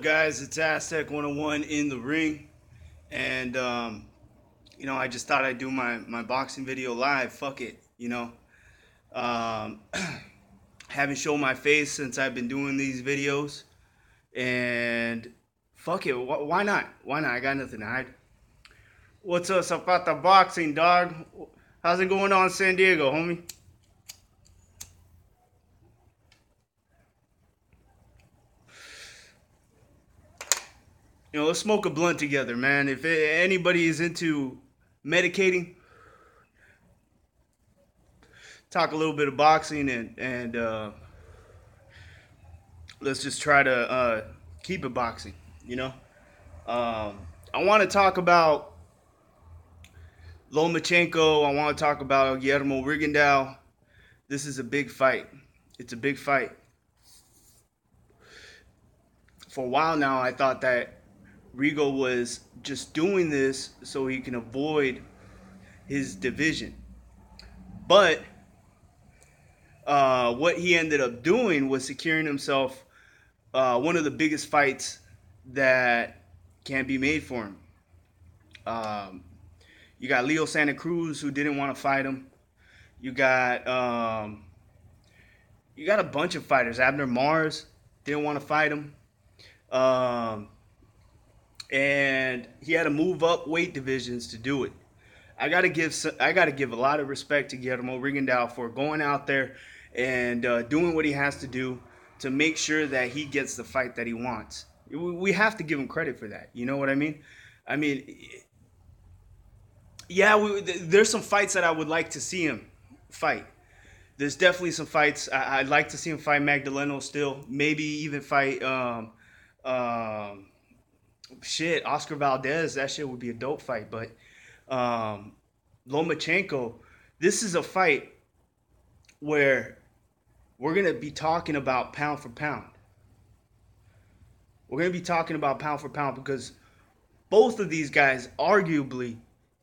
Guys, it's Aztec 101 in the ring, and I just thought I'd do my boxing video live. Fuck it, um, haven't shown my face since I've been doing these videos, and fuck it, why not? Why not? I got nothing to hide. What's up, Zapata Boxing, dog? How's it going on, San Diego, homie? Let's smoke a blunt together, man. If anybody is into medicating, talk a little bit of boxing, and let's just try to keep it boxing. I want to talk about Lomachenko. I want to talk about Guillermo Rigondeaux. This is a big fight. It's a big fight. For a while now, I thought that Rigo was just doing this so he can avoid his division. But what he ended up doing was securing himself one of the biggest fights that can be made for him. You got Leo Santa Cruz, who didn't want to fight him. You got a bunch of fighters. Abner Mars didn't want to fight him. And he had to move up weight divisions to do it. I gotta give a lot of respect to Guillermo Rigondeaux for going out there and doing what he has to do to make sure that he gets the fight that he wants. We have to give him credit for that. You know what I mean? Yeah, there's some fights that I would like to see him fight. There's definitely some fights I'd like to see him fight Magdaleno still. Maybe even fight Oscar Valdez. That shit would be a dope fight. But Lomachenko, this is a fight where we're going to be talking about pound for pound. We're going to be talking about pound for pound because both of these guys, arguably,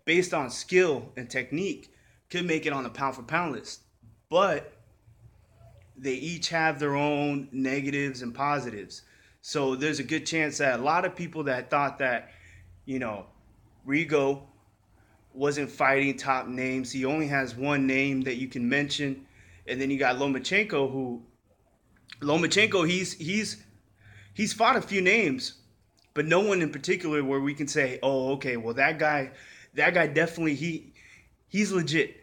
based on skill and technique, could make it on the pound for pound list. But they each have their own negatives and positives. So there's a good chance that a lot of people that thought that, Rigo wasn't fighting top names. He only has one name that you can mention. And then you got Lomachenko, he's fought a few names, but no one in particular where we can say, oh, okay, well that guy definitely he's legit.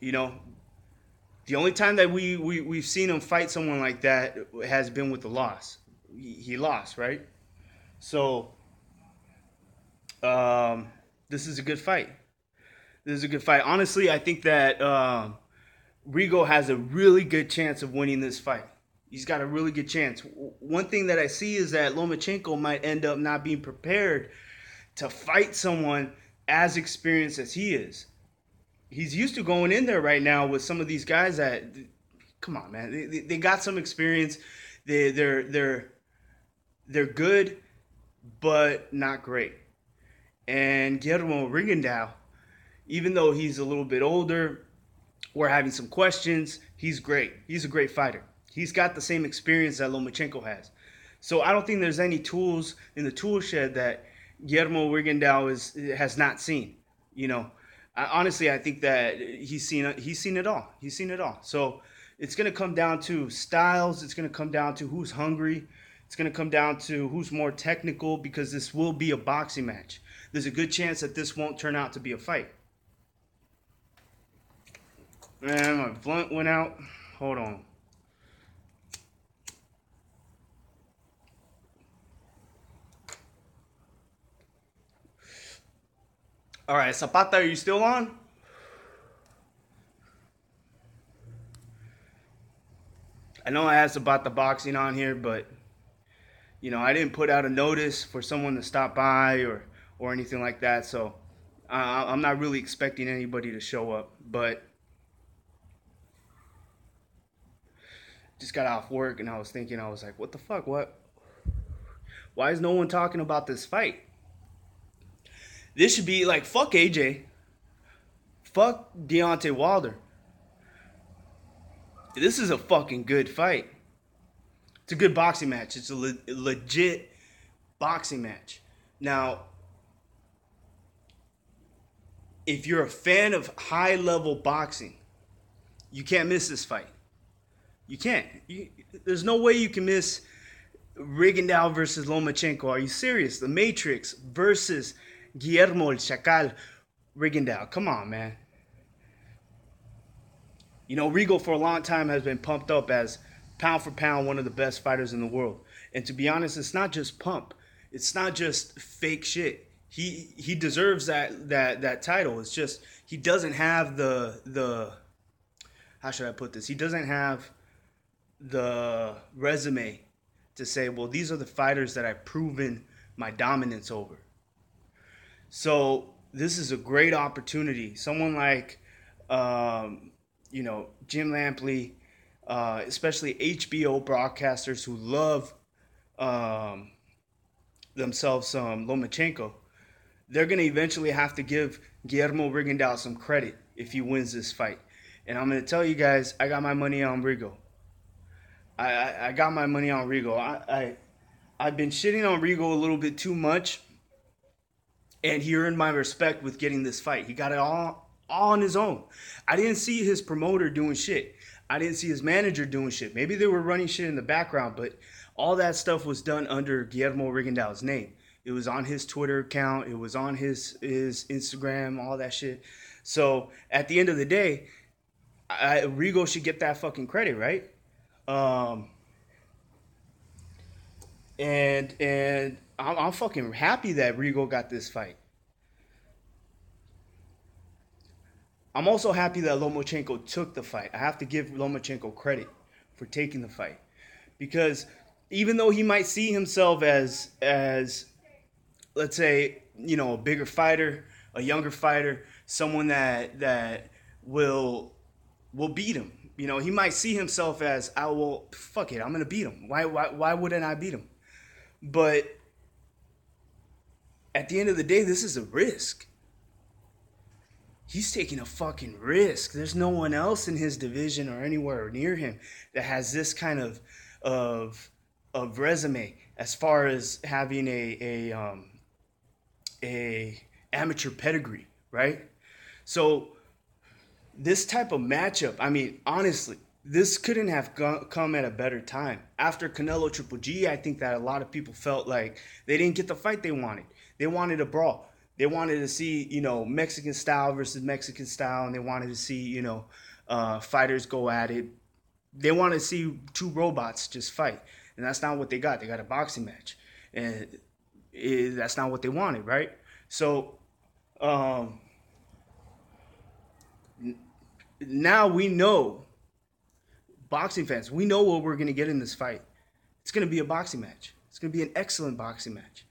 The only time that we've seen him fight someone like that has been with the loss. He lost, right? So this is a good fight. Honestly, I think that Rigo has a really good chance of winning this fight. He's got a really good chance. One thing that I see is that Lomachenko might end up not being prepared to fight someone as experienced as he is. He's used to going in there right now with some of these guys that, come on, man, they got some experience. They're good, but not great. And Guillermo Rigondeaux, even though he's a little bit older, we're having some questions. He's great. He's a great fighter. He's got the same experience that Lomachenko has. So I don't think there's any tools in the tool shed that Guillermo Rigondeaux has not seen. Honestly, I think that he's seen it all. He's seen it all. So it's going to come down to styles. It's going to come down to who's hungry. It's going to come down to who's more technical, because this will be a boxing match. There's a good chance that this won't turn out to be a fight. Man, my blunt went out. Hold on. All right, Zapata, are you still on? I know I asked about the boxing on here, but I didn't put out a notice for someone to stop by or anything like that. So I'm not really expecting anybody to show up. But just got off work and I was like, what the fuck? What? Why is no one talking about this fight? This should be like, fuck AJ. Fuck Deontay Wilder. This is a fucking good fight. It's a good boxing match. It's a legit boxing match. Now, if you're a fan of high level boxing, you can't miss this fight. You can't. There's no way you can miss Rigondeaux versus Lomachenko. Are you serious? The Matrix versus Guillermo El Chacal Rigondeaux. Come on, man. You know, Rigo for a long time has been pumped up as pound for pound one of the best fighters in the world. And to be honest, it's not just pump. It's not just fake shit. He deserves that title. It's just he doesn't have the how should I put this? He doesn't have the resume to say, well, these are the fighters that I've proven my dominance over. So this is a great opportunity. Someone like, Jim Lampley, especially HBO broadcasters who love themselves some Lomachenko, they're going to eventually have to give Guillermo Rigondeaux some credit if he wins this fight. And I'm going to tell you guys, I got my money on Rigo. I got my money on Rigo. I've been shitting on Rigo a little bit too much, and he earned my respect with getting this fight. He got it all on his own. I didn't see his promoter doing shit. I didn't see his manager doing shit. Maybe they were running shit in the background, but all that stuff was done under Guillermo Rigondeaux's name. It was on his Twitter account. It was on his Instagram, all that shit. So at the end of the day, Rigo should get that fucking credit, right? And I'm fucking happy that Rigo got this fight. I'm also happy that Lomachenko took the fight. I have to give Lomachenko credit for taking the fight, because even though he might see himself as let's say, a bigger fighter, a younger fighter, someone that will beat him. He might see himself as, fuck it, I'm gonna beat him. Why wouldn't I beat him? But at the end of the day, this is a risk. He's taking a fucking risk. There's no one else in his division or anywhere near him that has this kind of resume as far as having a amateur pedigree, right? So this type of matchup, I mean, honestly, this couldn't have come at a better time. After Canelo Triple G, I think that a lot of people felt like they didn't get the fight they wanted. They wanted a brawl. They wanted to see, Mexican style versus Mexican style, and they wanted to see, fighters go at it. They wanted to see two robots just fight, and that's not what they got. They got a boxing match, and that's not what they wanted, right? So now we know, boxing fans, we know what we're going to get in this fight. It's going to be a boxing match. It's going to be an excellent boxing match,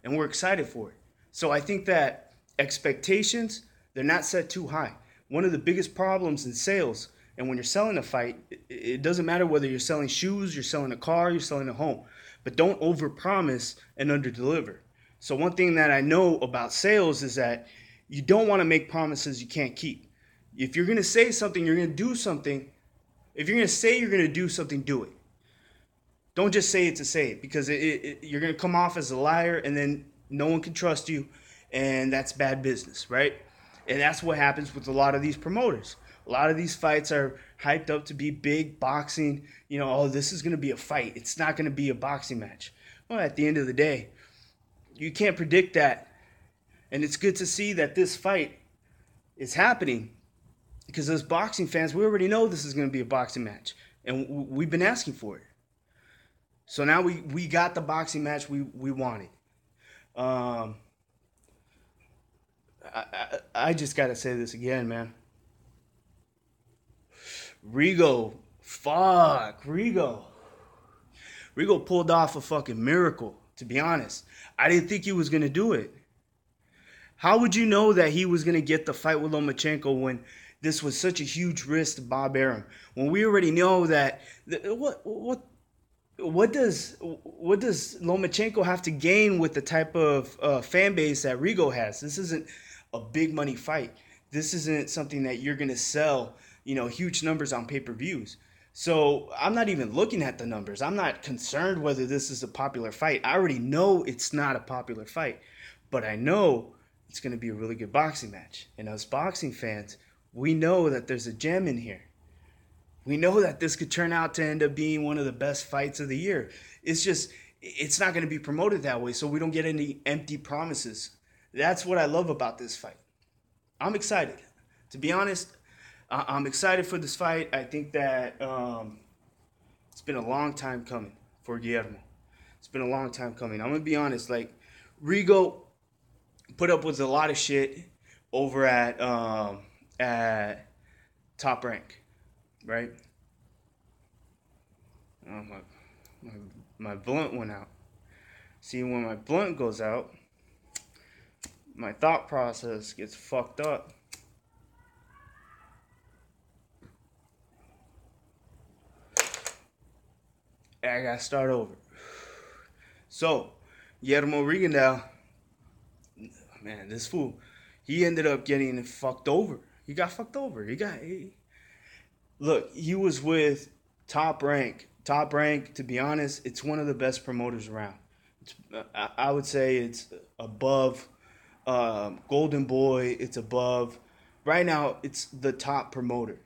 and we're excited for it. So I think that expectations, they're not set too high. One of the biggest problems in sales, and when you're selling a fight, it doesn't matter whether you're selling shoes, you're selling a car, you're selling a home, but don't overpromise and underdeliver. So one thing that I know about sales is that you don't want to make promises you can't keep. If you're going to say something, you're going to do something. If you're going to say you're going to do something, do it. Don't just say it to say it, because you're going to come off as a liar, and then no one can trust you, and that's bad business, right? And that's what happens with a lot of these promoters. A lot of these fights are hyped up to be big boxing. This is going to be a fight. It's not going to be a boxing match. Well, at the end of the day, you can't predict that. And it's good to see that this fight is happening, because as boxing fans, we already know this is going to be a boxing match, and we've been asking for it. So now we got the boxing match we wanted. I just got to say this again, man. Rigo pulled off a fucking miracle, to be honest. I didn't think he was going to do it. How would you know that he was going to get the fight with Lomachenko when this was such a huge risk to Bob Arum? When we already know that, what does Lomachenko have to gain with the type of fan base that Rigo has? This isn't a big money fight. This isn't something that you're going to sell, huge numbers on pay-per-views. So I'm not even looking at the numbers. I'm not concerned whether this is a popular fight. I already know it's not a popular fight, but I know it's going to be a really good boxing match. And us boxing fans, we know that there's a gem in here. We know that this could turn out to end up being one of the best fights of the year. It's just, it's not going to be promoted that way, so we don't get any empty promises. That's what I love about this fight. I'm excited. To be honest, I'm excited for this fight. I think that it's been a long time coming for Guillermo. It's been a long time coming. I'm gonna be honest. Like Rigo put up with a lot of shit over at Top Rank, right? Oh, my, my blunt went out. See, when my blunt goes out, my thought process gets fucked up. I gotta start over. So, Guillermo Rigondeaux, man, this fool, he ended up getting fucked over. He got fucked over. Look, he was with Top Rank. Top Rank, to be honest, it's one of the best promoters around. I would say it's above Golden Boy. It's above. Right now, it's the top promoter.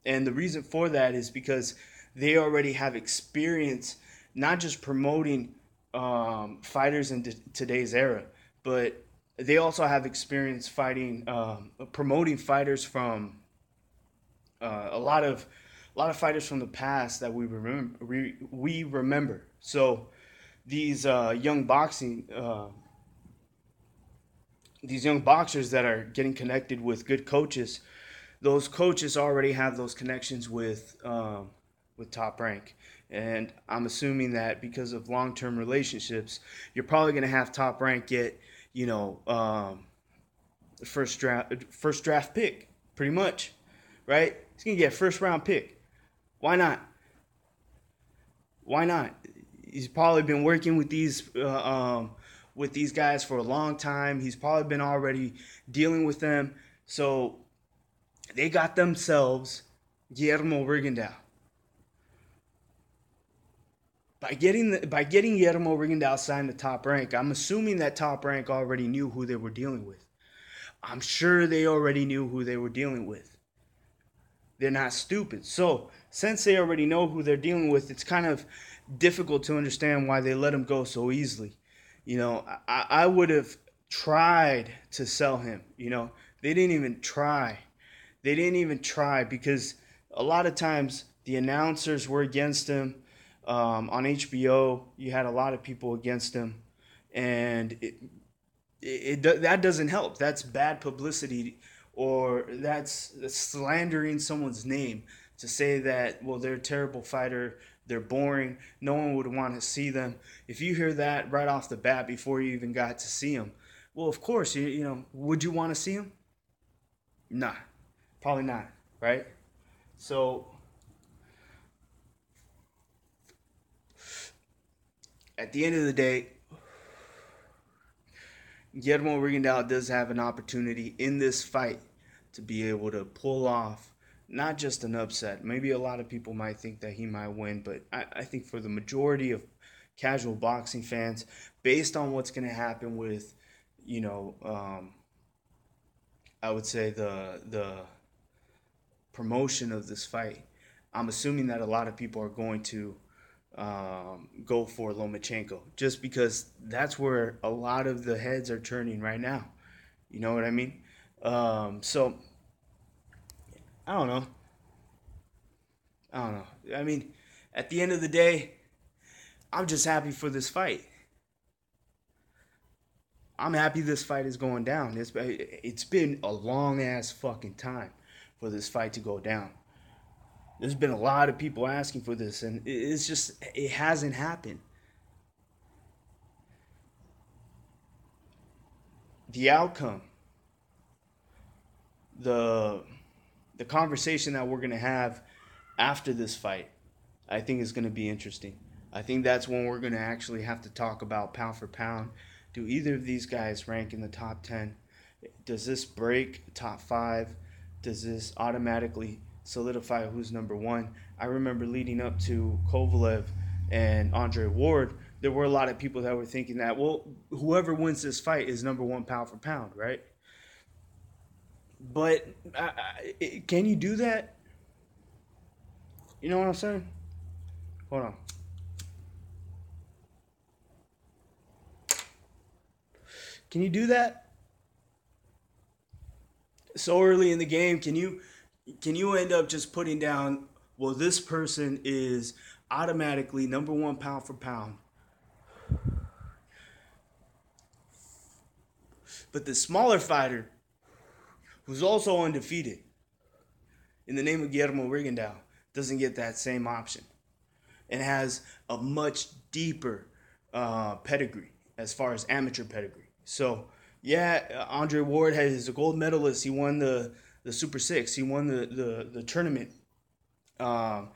And the reason for that is because they already have experience, not just promoting fighters in today's era, but they also have experience fighting, promoting fighters from a lot of fighters from the past that we remember. So these these young boxers that are getting connected with good coaches, those coaches already have those connections with Top Rank. And I'm assuming that because of long-term relationships, you're probably going to have Top Rank get, you know, first draft pick, pretty much, right? He's going to get a first round pick. Why not? Why not? He's probably been working with these guys for a long time. He's probably been already dealing with them. So they got themselves Guillermo Rigondeaux. By getting Guillermo Rigondeaux signed to Top Rank, I'm assuming that Top Rank already knew who they were dealing with. I'm sure they already knew who they were dealing with. They're not stupid. So since they already know who they're dealing with, it's kind of difficult to understand why they let him go so easily. I would have tried to sell him. They didn't even try. They didn't even try because a lot of times the announcers were against him. On HBO, you had a lot of people against him, and that doesn't help. That's bad publicity, or that's slandering someone's name to say that, well, they're a terrible fighter, they're boring, no one would want to see them. If you hear that right off the bat before you even got to see them, well, of course, would you want to see them? Nah, probably not, right? So at the end of the day, Guillermo Rigondeaux does have an opportunity in this fight to be able to pull off not just an upset. Maybe a lot of people might think that he might win, but I think for the majority of casual boxing fans, based on what's going to happen with, I would say the promotion of this fight, I'm assuming that a lot of people are going to go for Lomachenko just because that's where a lot of the heads are turning right now. You know what I mean? So I don't know. I don't know. I mean, at the end of the day, I'm just happy for this fight. I'm happy this fight is going down. It's been a long ass fucking time for this fight to go down. There's been a lot of people asking for this, and it hasn't happened. The outcome, the the conversation that we're gonna have after this fight, I think is gonna be interesting. I think that's when we're gonna actually have to talk about pound for pound. Do either of these guys rank in the top 10? Does this break top 5? Does this automatically solidify who's number 1? I remember leading up to Kovalev and Andre Ward, there were a lot of people that were thinking that, well, whoever wins this fight is number one pound for pound, right? But can you do that? You know what I'm saying? Hold on. Can you do that so early in the game? Can you end up just putting down, well, this person is automatically number one pound for pound, but the smaller fighter who's also undefeated in the name of Guillermo Rigondeaux doesn't get that same option and has a much deeper pedigree as far as amateur pedigree. So yeah, Andre Ward is a gold medalist. He won the Super Six. He won the tournament. Um,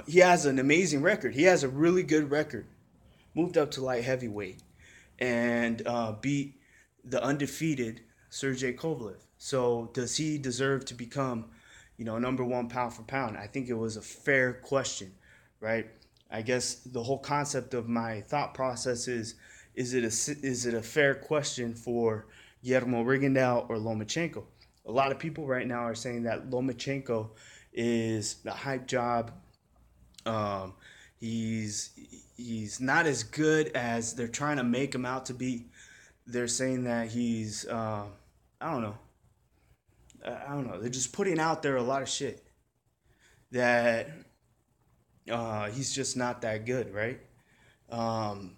he has an amazing record. He has a really good record. Moved up to light heavyweight and beat the undefeated Sergey Kovalev. So does he deserve to become, number one pound for pound? I think it was a fair question, right? I guess the whole concept of my thought process is it a fair question for Guillermo Rigondeaux or Lomachenko? A lot of people right now are saying that Lomachenko is the hype job. Um, he's he's not as good as they're trying to make him out to be. They're saying that he's I don't know. I don't know. They're just putting out there a lot of shit that he's just not that good, right? Um,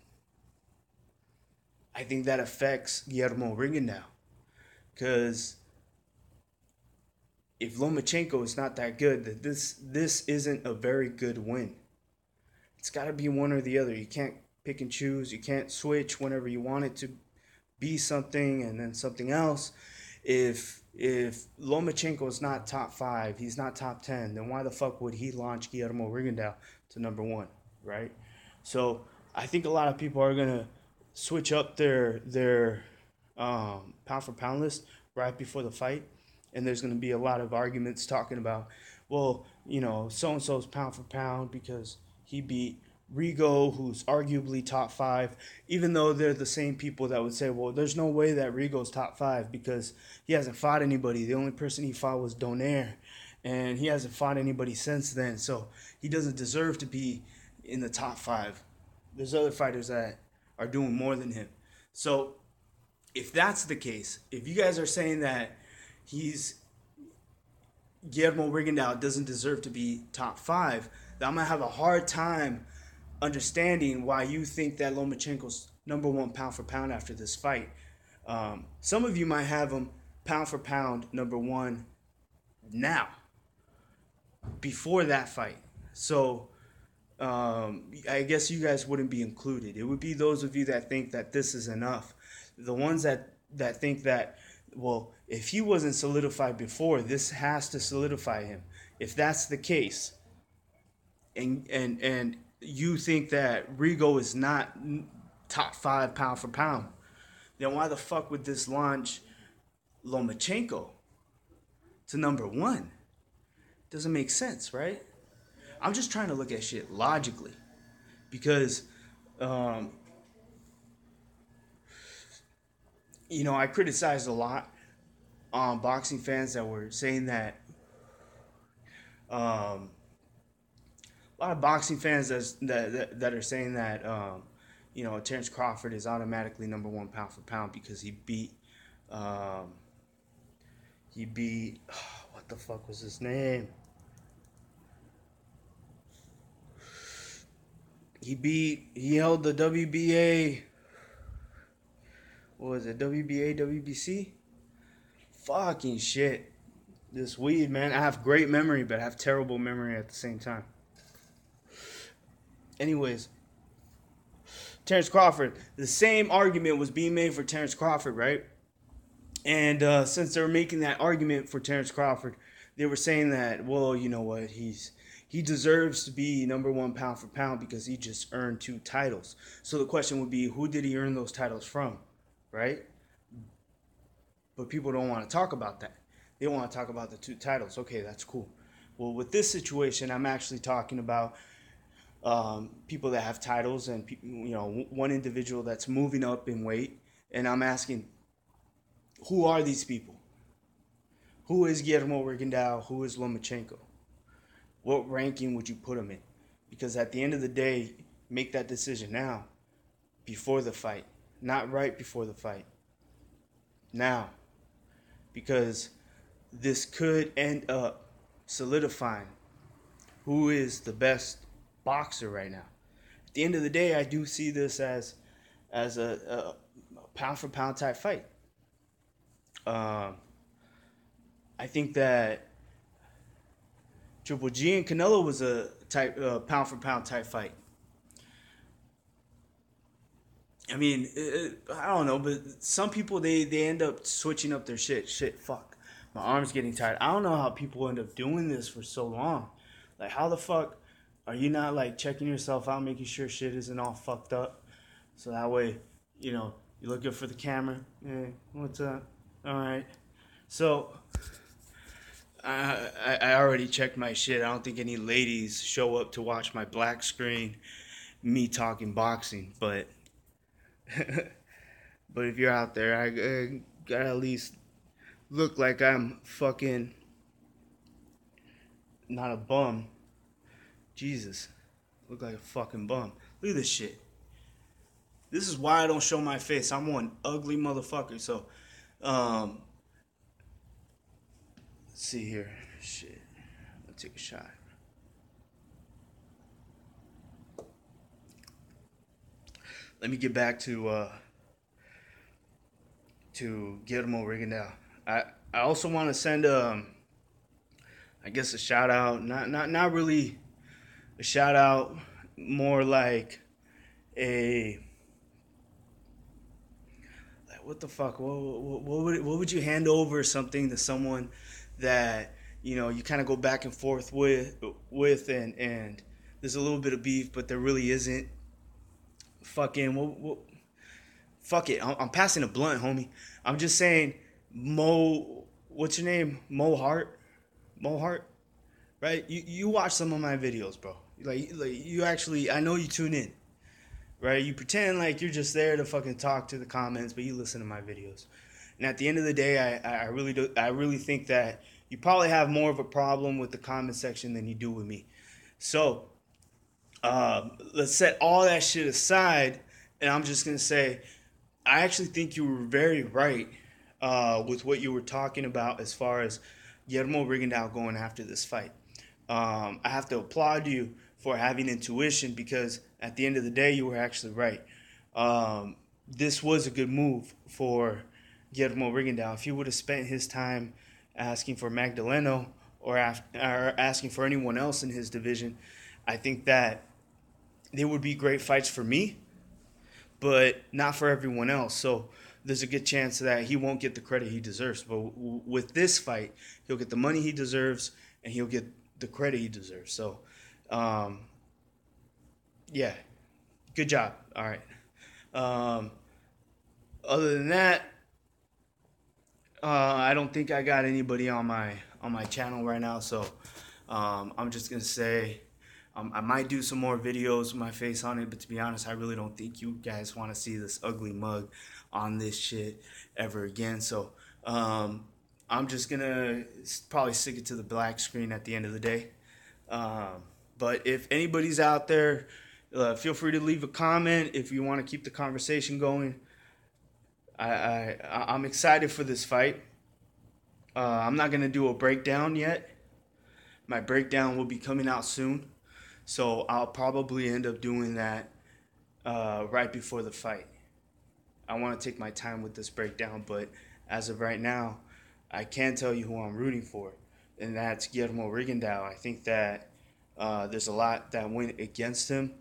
I think that affects Guillermo Rigondeaux because if Lomachenko is not that good, that this isn't a very good win. It's got to be one or the other. You can't pick and choose. You can't switch whenever you want it to be something and then something else. If Lomachenko is not top five, he's not top 10, then why the fuck would he launch Guillermo Rigondeaux to number one, right? So I think a lot of people are gonna switch up their pound for pound list right before the fight, and there's gonna be a lot of arguments talking about, well, so and so's pound for pound because he beat Rigo, who's arguably top five, even though they're the same people that would say, well, there's no way that Rigo's top five because he hasn't fought anybody. The only person he fought was Donaire, and he hasn't fought anybody since then, so he doesn't deserve to be in the top five. There's other fighters that are doing more than him. So if that's the case, if you guys are saying that he's Guillermo Rigondeaux doesn't deserve to be top five, then I'm gonna have a hard time understanding why you think that Lomachenko's number one pound for pound after this fight. Some of you might have him pound for pound number one now, before that fight. So I guess you guys wouldn't be included. It would be those of you that think that this is enough. The ones that think that, well, if he wasn't solidified before, this has to solidify him. If that's the case, and you think that Rigo is not top five pound for pound, then why the fuck would this launch Lomachenko to number one? Doesn't make sense, right? I'm just trying to look at shit logically because, um, I criticized a lot on boxing fans that were saying that um, a lot of boxing fans that are saying that Terrence Crawford is automatically number one pound for pound because um, he beat what the fuck was his name? He held the WBA. What was it? WBA, WBC? Fucking shit. This weed, man. I have great memory, but I have terrible memory at the same time. Anyways, Terrence Crawford. The same argument was being made for Terrence Crawford, right? And since they were making that argument for Terrence Crawford, they were saying that, well, you know what, he deserves to be number one pound for pound because he just earned two titles. So the question would be, who did he earn those titles from, right? But people don't want to talk about that. They want to talk about the two titles. Okay, that's cool. Well, with this situation, I'm actually talking about people that have titles and one individual that's moving up in weight, and I'm asking, who are these people? Who is Guillermo Rigondeaux? Who is Lomachenko? What ranking would you put them in? Because at the end of the day, make that decision now, before the fight, not right before the fight. Now, because this could end up solidifying who is the best boxer right now. At the end of the day, I do see this as a pound for pound type fight. I think that Triple G and Canelo was a type pound for pound type fight. I mean, I don't know, but some people they end up switching up their shit. Shit, fuck, my arm's getting tired. I don't know how people end up doing this for so long. Like, how the fuck are you not like checking yourself out, making sure shit isn't all fucked up, so that way, you look good for the camera. Hey, what's up? All right. So I already checked my shit. I don't think any ladies show up to watch my black screen, me talking boxing, but. But if you're out there, I gotta at least look like I'm fucking not a bum. Jesus, look like a fucking bum. Look at this shit. This is why I don't show my face. I'm one ugly motherfucker. So, let's see here. Shit, let's take a shot. Let me get back to Guillermo Rigondeaux. I also want to send I guess a shout out, not really a shout out, more like a what the fuck? What would you hand over something to someone that you kind of go back and forth with and there's a little bit of beef, but there really isn't. Fucking fuck it. I'm passing a blunt, homie. I'm just saying, what's your name? Mo Hart, right? You watch some of my videos, bro. Like you actually, I know you tune in, right? You pretend like you're just there to fucking talk to the comments, but you listen to my videos. And at the end of the day, I really think that you probably have more of a problem with the comment section than you do with me. So let's set all that shit aside, and I'm just gonna say, I actually think you were very right with what you were talking about as far as Guillermo Rigondeaux going after this fight. I have to applaud you for having intuition, because at the end of the day, you were actually right. This was a good move for Guillermo Rigondeaux. If he would have spent his time asking for Magdaleno or asking for anyone else in his division, I think that they would be great fights for me, but not for everyone else. So there's a good chance that he won't get the credit he deserves. But with this fight, he'll get the money he deserves, and he'll get the credit he deserves. So, yeah, good job. All right. Other than that, I don't think I got anybody on my channel right now. So I'm just gonna say, I might do some more videos with my face on it, but to be honest, I really don't think you guys want to see this ugly mug on this shit ever again. So I'm just gonna probably stick it to the black screen at the end of the day. But if anybody's out there, feel free to leave a comment if you want to keep the conversation going. I'm excited for this fight. I'm not gonna do a breakdown yet. My breakdown will be coming out soon. So I'll probably end up doing that right before the fight. I want to take my time with this breakdown, but as of right now, I can tell you who I'm rooting for, and that's Guillermo Rigondeaux. I think that there's a lot that went against him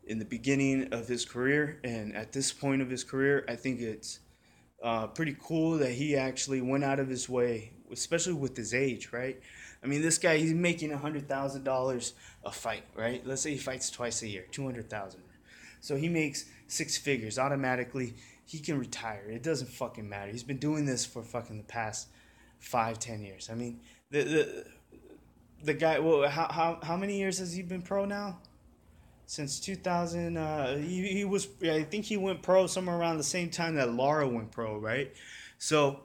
in the beginning of his career, and at this point of his career, I think it's pretty cool that he actually went out of his way, especially with his age, right? I mean, this guy, he's making $100,000 a fight, right? Let's say he fights twice a year, $200,000. So he makes six figures automatically. He can retire. It doesn't fucking matter. He's been doing this for fucking the past 5-10 years. I mean, the guy. Well, how many years has he been pro now? Since 2000. He was. Yeah, I think he went pro somewhere around the same time that Lara went pro, right? So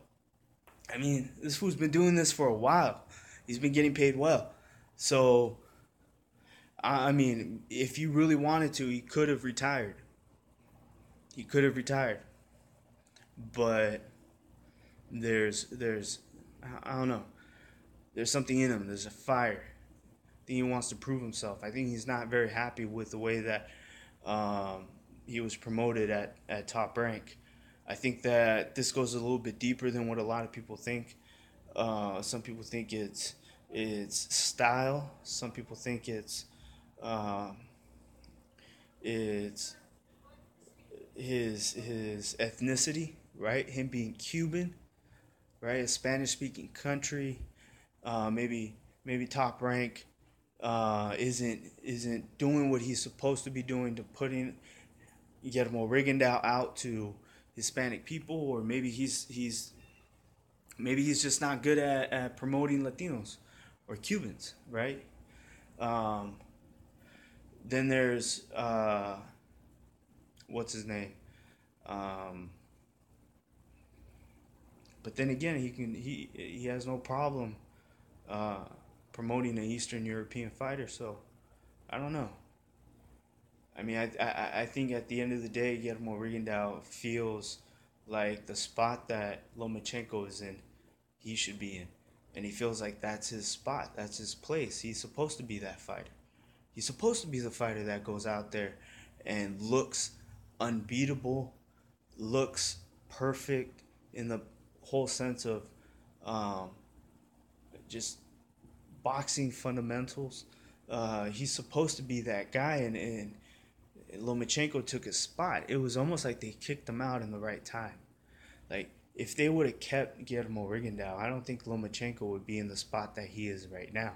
I mean, this fool's been doing this for a while. He's been getting paid well. So I mean, if you really wanted to, he could have retired. He could have retired, but there's I don't know. There's something in him. There's a fire. I think he wants to prove himself. I think he's not very happy with the way that um, he was promoted at top rank. I think that this goes a little bit deeper than what a lot of people think. Some people think it's style. Some people think um, it's his ethnicity, right? Him being Cuban, right? A Spanish speaking country, maybe top rank isn't doing what he's supposed to be doing to putting Guillermo Rigondeaux out to Hispanic people, or maybe he's just not good at promoting Latinos or Cubans, right? Um, then there's what's his name? Um, but then again, he has no problem uh, promoting an Eastern European fighter. So I don't know. I mean, I think at the end of the day, Guillermo Rigondeaux feels like the spot that Lomachenko is in, he should be in. And he feels like that's his spot, that's his place. He's supposed to be that fighter. He's supposed to be the fighter that goes out there and looks unbeatable, looks perfect in the whole sense of um, just boxing fundamentals. He's supposed to be that guy, and Lomachenko took his spot. It was almost like they kicked him out in the right time. Like, if they would have kept Guillermo Rigondeaux, I don't think Lomachenko would be in the spot that he is right now.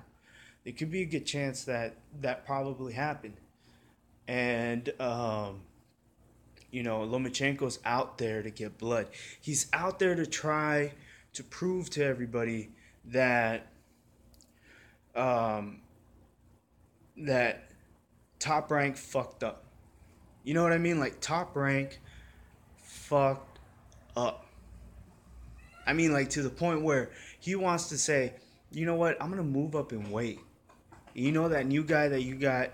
There could be a good chance that that probably happened. And, Lomachenko's out there to get blood. He's out there to try to prove to everybody that um, that Top Rank fucked up. You know what I mean? Like, Top Rank fucked up. I mean, like, to the point where he wants to say, you know what, I'm going to move up in weight. You know that new guy that you got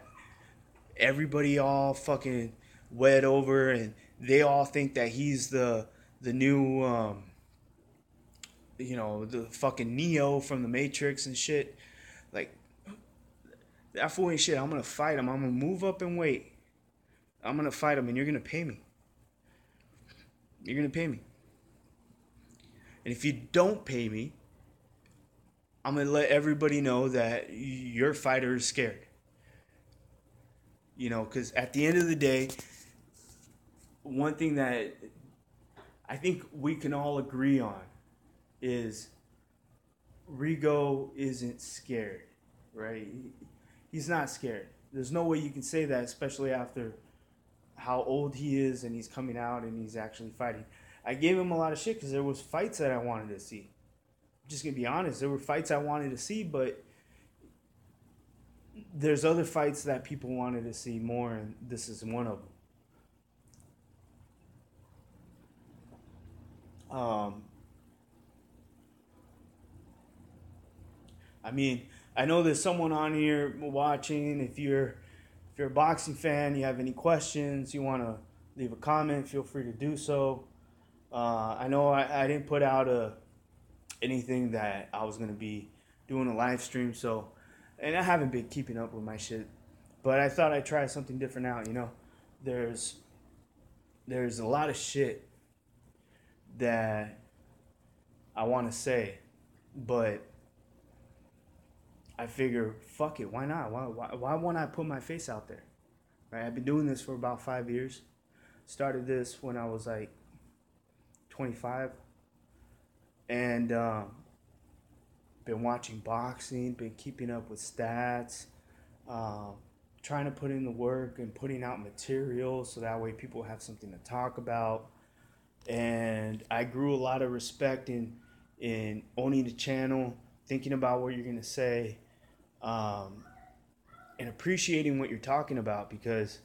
everybody all fucking wed over, and they all think that he's the new, the fucking Neo from the Matrix and shit. Like, that fool ain't shit. I'm going to fight him. I'm going to move up in weight. I'm going to fight him, and you're going to pay me. You're going to pay me. And if you don't pay me, I'm going to let everybody know that your fighter is scared. Because at the end of the day, one thing that I think we can all agree on is Rigo isn't scared, right? He's not scared. There's no way you can say that, especially after how old he is and he's coming out and he's actually fighting. I gave him a lot of shit because there was fights that I wanted to see. I'm just going to be honest. There were fights I wanted to see, but there's other fights that people wanted to see more, and this is one of them. I mean, I know there's someone on here watching. If you're a boxing fan, you have any questions, you want to leave a comment, feel free to do so. I know I didn't put out anything that I was going to be doing a live stream, and I haven't been keeping up with my shit, but I thought I'd try something different out. There's a lot of shit that I want to say, but I figure, fuck it, why not? Why won't I put my face out there? Right? I've been doing this for about 5 years. Started this when I was like 25, and been watching boxing, been keeping up with stats, um, trying to put in the work and putting out material so that way people have something to talk about. And I grew a lot of respect in owning the channel, thinking about what you're gonna say, um, and appreciating what you're talking about, because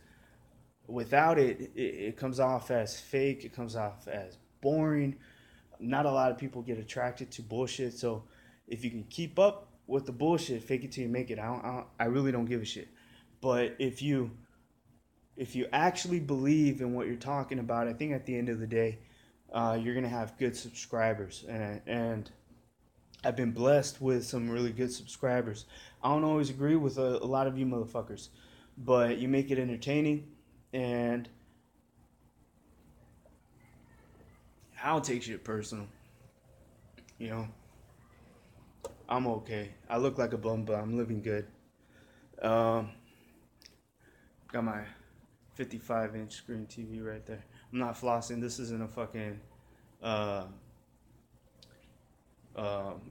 without it comes off as fake. It comes off as boring. Not a lot of people get attracted to bullshit. So if you can keep up with the bullshit, fake it till you make it. I really don't give a shit. But if you actually believe in what you're talking about, I think at the end of the day, you're gonna have good subscribers, and I've been blessed with some really good subscribers. I don't always agree with a lot of you motherfuckers, but you make it entertaining, and I don't take shit personal. You know, I'm okay. I look like a bum, but I'm living good. Um, got my 55-inch screen TV right there. I'm not flossing. This isn't a fucking uh,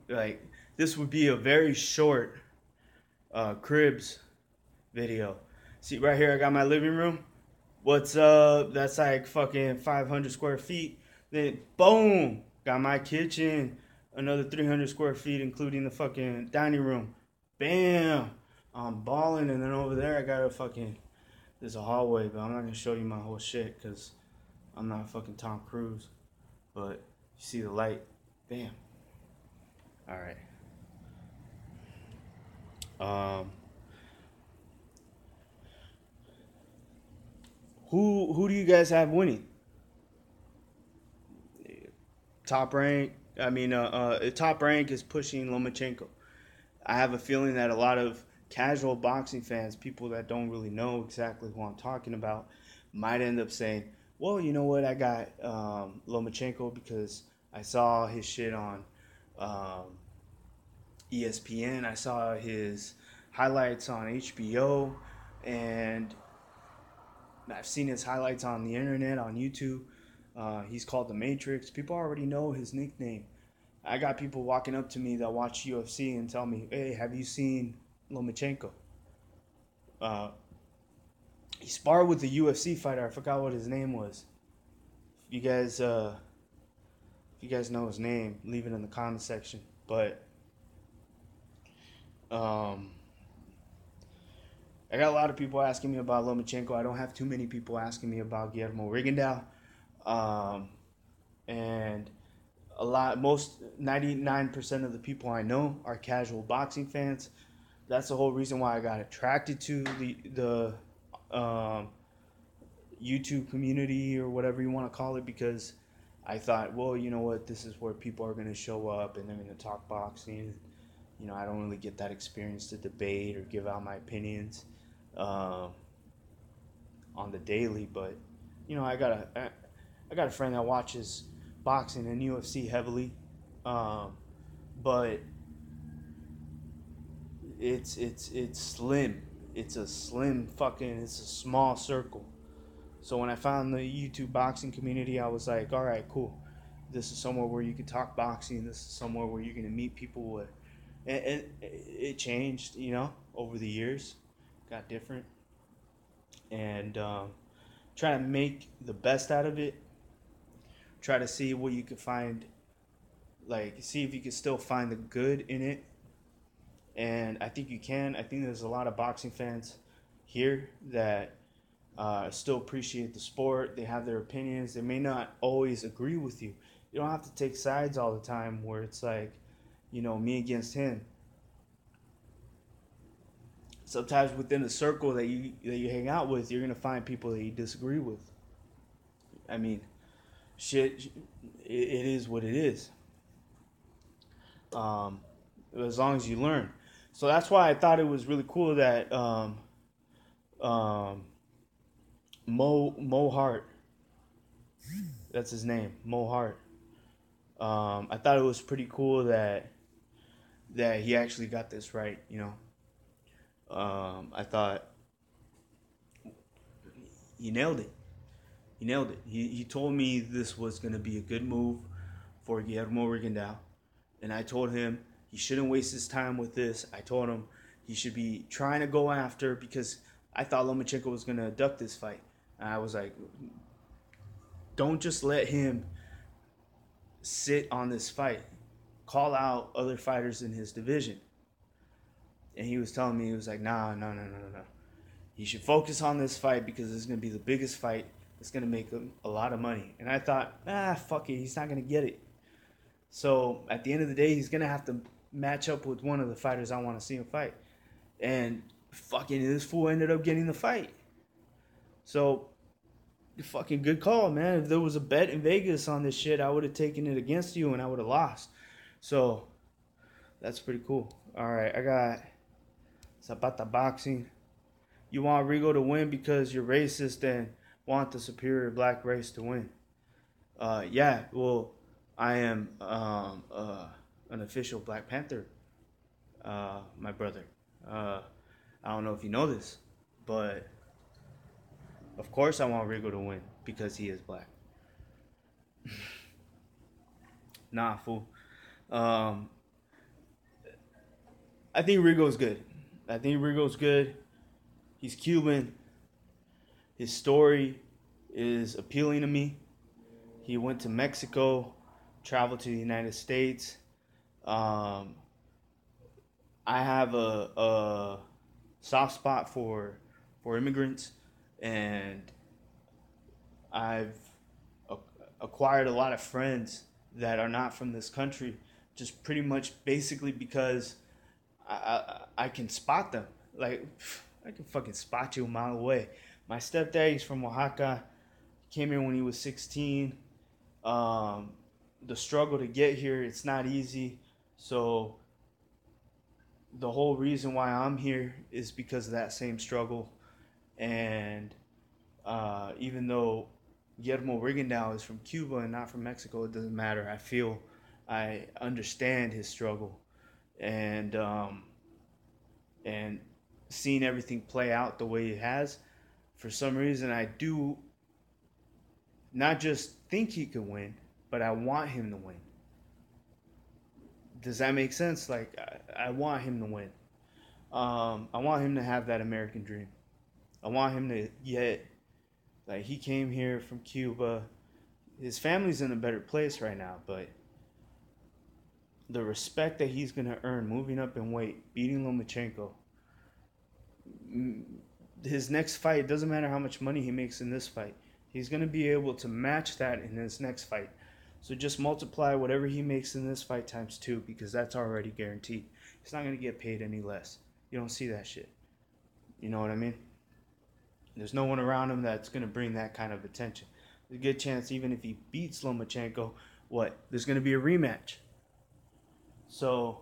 like, this would be a very short cribs video. See right here, I got my living room. What's up? That's like fucking 500 square feet. Then boom, got my kitchen, another 300 square feet, including the fucking dining room. Bam, I'm balling. And then over there, I got a fucking, there's a hallway, but I'm not gonna show you my whole shit because I'm not fucking Tom Cruise. But you see the light, bam. All right. Who do you guys have winning? Top rank. I mean, top rank is pushing Lomachenko. I have a feeling that a lot of casual boxing fans, people that don't really know exactly who I'm talking about, might end up saying, "Well, you know what? I got Lomachenko because I saw his shit on ESPN. I saw his highlights on HBO, and I've seen his highlights on the internet, on YouTube. He's called the Matrix. People already know his nickname. I got people walking up to me that watch UFC and tell me, "Hey, have you seen Lomachenko?" Uh, he sparred with a UFC fighter. I forgot what his name was. If you guys know his name, leave it in the comment section. But um, I got a lot of people asking me about Lomachenko. I don't have too many people asking me about Guillermo Rigondeaux. Um, and most 99% of the people I know are casual boxing fans. That's the whole reason why I got attracted to the YouTube community, or whatever you want to call it, because I thought, well, you know what, this is where people are going to show up and they're going to talk boxing. You know, I don't really get that experience to debate or give out my opinions on the daily. But you know, I got a friend that watches boxing and UFC heavily, but it's slim. It's a small circle. So when I found the YouTube boxing community, I was like, all right, cool. This is somewhere where you can talk boxing. This is somewhere where you're gonna meet people with. And it changed, you know, over the years, got different, and try to make the best out of it. Try to see what you could find, like see if you can still find the good in it, and I think you can. I think there's a lot of boxing fans here that still appreciate the sport. They have their opinions. They may not always agree with you. You don't have to take sides all the time where it's like, you know, me against him. Sometimes within the circle that you hang out with, you're gonna find people that you disagree with. I mean, shit, it is what it is. Um, as long as you learn. So that's why I thought it was really cool that um, Mo Hart, that's his name, Mo Hart. I thought it was pretty cool that he actually got this right. You know, I thought he nailed it. He nailed it. He told me this was going to be a good move for Guillermo Rigondeaux, and I told him he shouldn't waste his time with this. I told him he should be trying to go after, because I thought Lomachenko was going to duck this fight. And I was like, don't just let him sit on this fight. Call out other fighters in his division. And he was telling me, he was like, nah, no, no, no, no, no. You should focus on this fight because it's going to be the biggest fight. It's going to make him a lot of money. And I thought, fuck it. He's not going to get it. So at the end of the day, he's going to have to match up with one of the fighters I want to see him fight. And fucking this fool ended up getting the fight. So fucking good call, man. If there was a bet in Vegas on this shit, I would have taken it against you and I would have lost. So that's pretty cool. All right, I got Zapata Boxing. You want Rigo to win because you're racist and want the superior black race to win. Yeah, well, I am an official Black Panther, my brother. I don't know if you know this, but of course I want Rigo to win because he is black. Nah, fool. I think Rigo's good. He's Cuban. His story is appealing to me. He went to Mexico, traveled to the United States. I have a soft spot for immigrants, and I've acquired a lot of friends that are not from this country, just pretty much basically because I can spot them. Like, I can fucking spot you a mile away. My stepdad, he's from Oaxaca. He came here when he was 16. The struggle to get here, it's not easy. So the whole reason why I'm here is because of that same struggle. And even though Guillermo Rigondeaux is from Cuba and not from Mexico, it doesn't matter. I understand his struggle, and seeing everything play out the way it has, for some reason I do not just think he could win, but I want him to win. Does that make sense? Like, I want him to win. I want him to have that American dream. I want him to get, like, he came here from Cuba. His family's in a better place right now, but the respect that he's going to earn moving up in weight, beating Lomachenko, his next fight, it doesn't matter how much money he makes in this fight, he's going to be able to match that in his next fight. So just multiply whatever he makes in this fight times 2, because that's already guaranteed. He's not going to get paid any less. You don't see that shit. You know what I mean? There's no one around him that's going to bring that kind of attention. There's a good chance even if he beats Lomachenko, there's going to be a rematch. So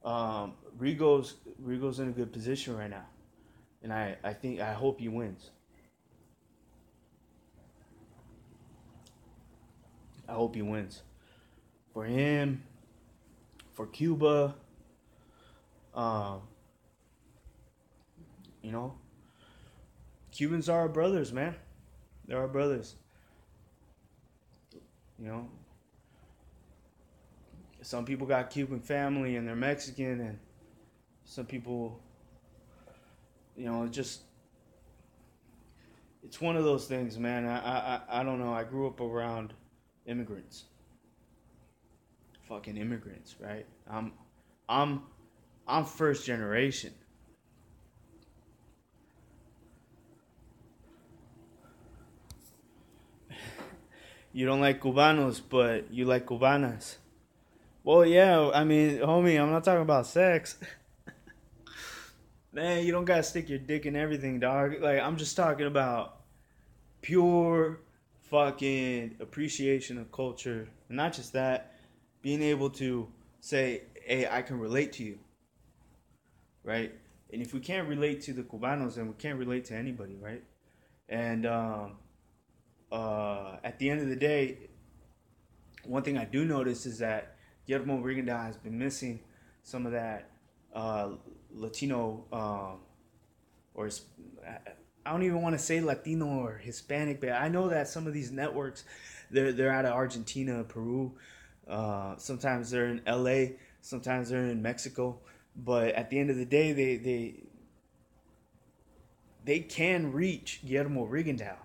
Rigo's in a good position right now. And I hope he wins. I hope he wins. For him, for Cuba, you know, Cubans are our brothers, man. They're our brothers. You know, some people got Cuban family and they're Mexican, and some people, you know, it's one of those things, man. I don't know. I grew up around immigrants. Fucking immigrants, right? I'm first generation. You don't like Cubanos, but you like Cubanas. Well, yeah, I mean, homie, I'm not talking about sex. Man, you don't gotta stick your dick in everything, dog. Like, I'm just talking about pure fucking appreciation of culture. And not just that, being able to say, hey, I can relate to you. Right? And if we can't relate to the Cubanos, then we can't relate to anybody, right? And at the end of the day, one thing I do notice is that Guillermo Rigondeaux has been missing some of that Latino, or I don't even want to say Latino or Hispanic, but I know that some of these networks, they're out of Argentina, Peru. Sometimes they're in LA, sometimes they're in Mexico. But at the end of the day, they can reach Guillermo Rigondeaux.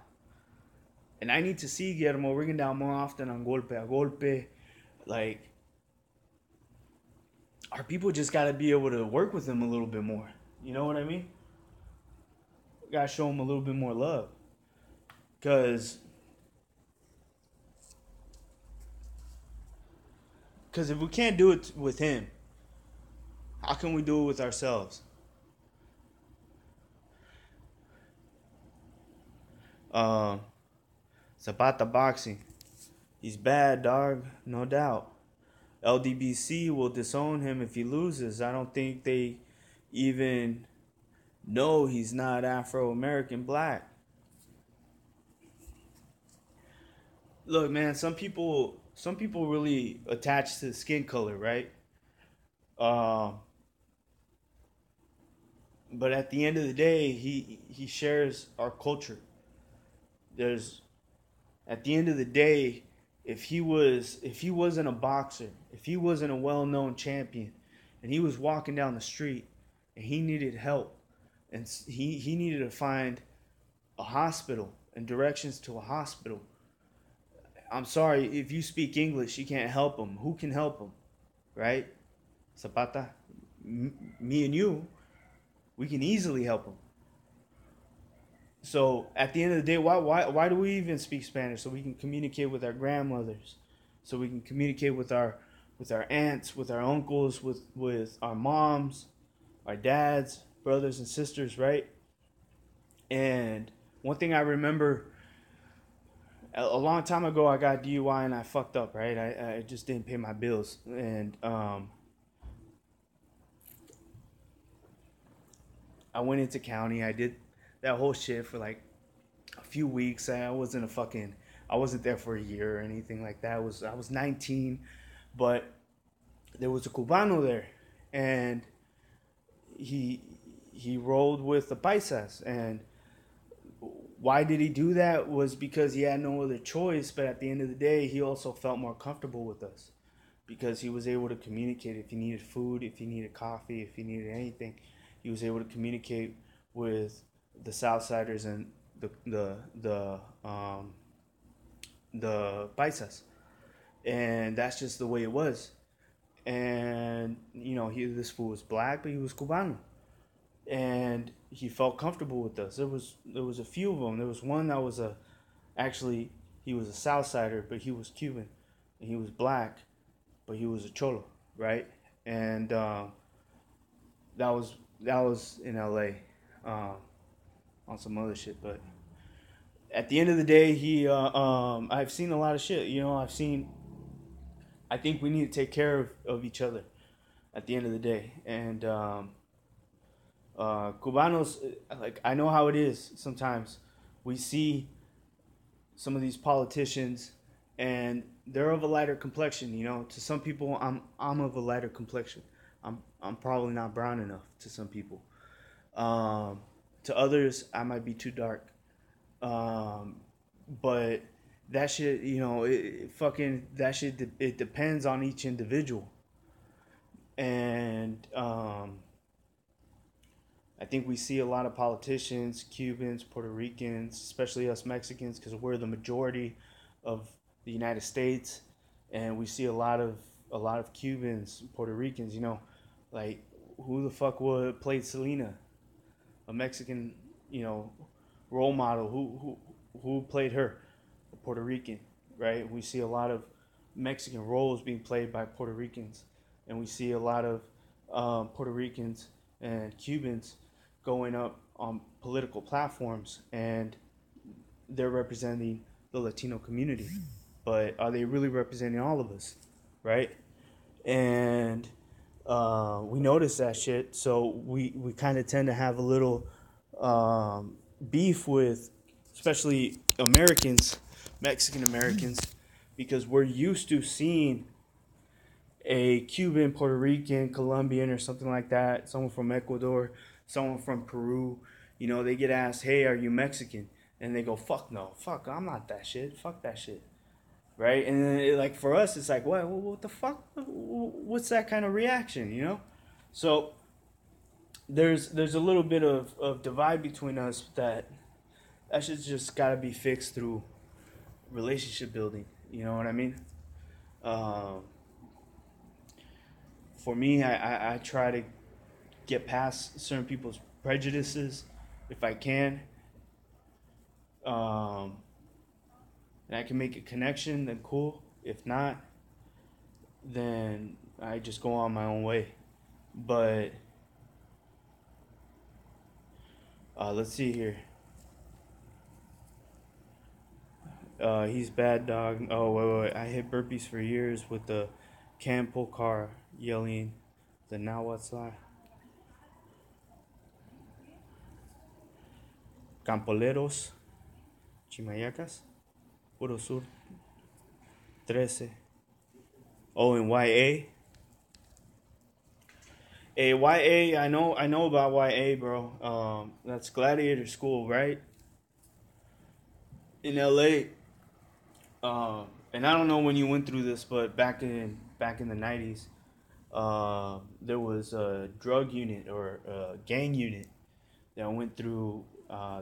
And I need to see Guillermo Rigondeaux more often on Golpe a Golpe. Like, our people just got to be able to work with them a little bit more. You know what I mean? Got to show them a little bit more love. Because if we can't do it with him, how can we do it with ourselves? Uh, Zapata boxing. He's bad, dog. No doubt. LDBC will disown him if he loses. I don't think they even know he's not Afro American black. Look, man, some people really attach to skin color, right? Uh, but at the end of the day, he shares our culture. There's At the end of the day, if he wasn't a boxer, if he wasn't a well-known champion, and he was walking down the street and he needed help, and he needed to find a hospital and directions to a hospital. I'm sorry, if you speak English, you can't help him. Who can help him, right? Zapata, me and you, we can easily help him. So at the end of the day, why do we even speak Spanish? So we can communicate with our grandmothers, so we can communicate with our aunts, with our uncles, with our moms, our dads, brothers and sisters, right? And one thing I remember, a long time ago, I got DUI and I fucked up, right? I just didn't pay my bills, and I went into county. I did that whole shit for like a few weeks. I wasn't there for a year or anything like that. I was 19, but there was a Cubano there, and he he rolled with the paisas. And why did he do that? Was because he had no other choice. But at the end of the day, he also felt more comfortable with us because he was able to communicate. If he needed food, if he needed coffee, if he needed anything, he was able to communicate with the Southsiders and the paisas. And that's just the way it was. And this fool was black, but he was Cubano, and he felt comfortable with us. There was a few of them. There was one that was actually he was a Southsider, but he was Cuban, and he was black, but he was a Cholo, right? And that was in L.A. On some other shit, but at the end of the day, I've seen a lot of shit. I think we need to take care of each other at the end of the day. And Cubanos, like, I know how it is sometimes. We see some of these politicians, and they're of a lighter complexion. To some people, I'm of a lighter complexion. I'm probably not brown enough to some people. To others, I might be too dark. But that shit, that shit, it depends on each individual. And I think we see a lot of politicians, Cubans, Puerto Ricans, especially us Mexicans, because we're the majority of the United States, and we see a lot of Cubans, Puerto Ricans. Like, who the fuck would play Selena, a Mexican, role model? Who played her? A Puerto Rican, right? We see a lot of Mexican roles being played by Puerto Ricans, and we see a lot of Puerto Ricans and Cubans going up on political platforms, and they're representing the Latino community. But are they really representing all of us, right? And we notice that shit, so we kind of tend to have a little beef with, especially Americans, Mexican Americans, because we're used to seeing a Cuban, Puerto Rican, Colombian, or something like that, someone from Ecuador, someone from Peru, they get asked, "Hey, are you Mexican?" And they go, "Fuck no, fuck, I'm not that shit, fuck that shit." Right? And then, like, for us, it's like, what the fuck? What's that kind of reaction? So there's a little bit of divide between us that shit's just got to be fixed through relationship building. You know what I mean? Um, for me, I try to get past certain people's prejudices if I can. Um, and I can make a connection, then cool. If not, then I just go on my own way. But let's see here. He's bad dog. Oh wait. I hit burpees for years with the Campo car yelling the now what's that? Campoleros, Chimayacas, Puro Sur, 13. Oh, and YA. Hey, YA, I know about YA, bro. That's Gladiator School, right? In LA. And I don't know when you went through this, but back in the 90s, there was a drug unit or a gang unit that went through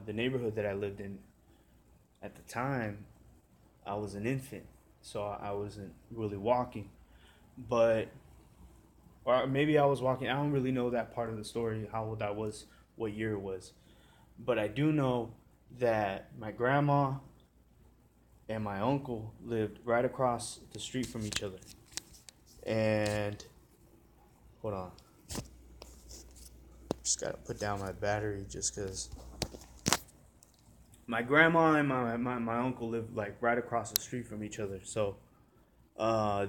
the neighborhood that I lived in. At the time, I was an infant, so I wasn't really walking, but or maybe I was walking. I don't really know that part of the story, how old I was, what year it was, but I do know that my grandma and my uncle lived right across the street from each other. And hold on, just gotta put down my battery just because my grandma and my uncle lived like right across the street from each other. So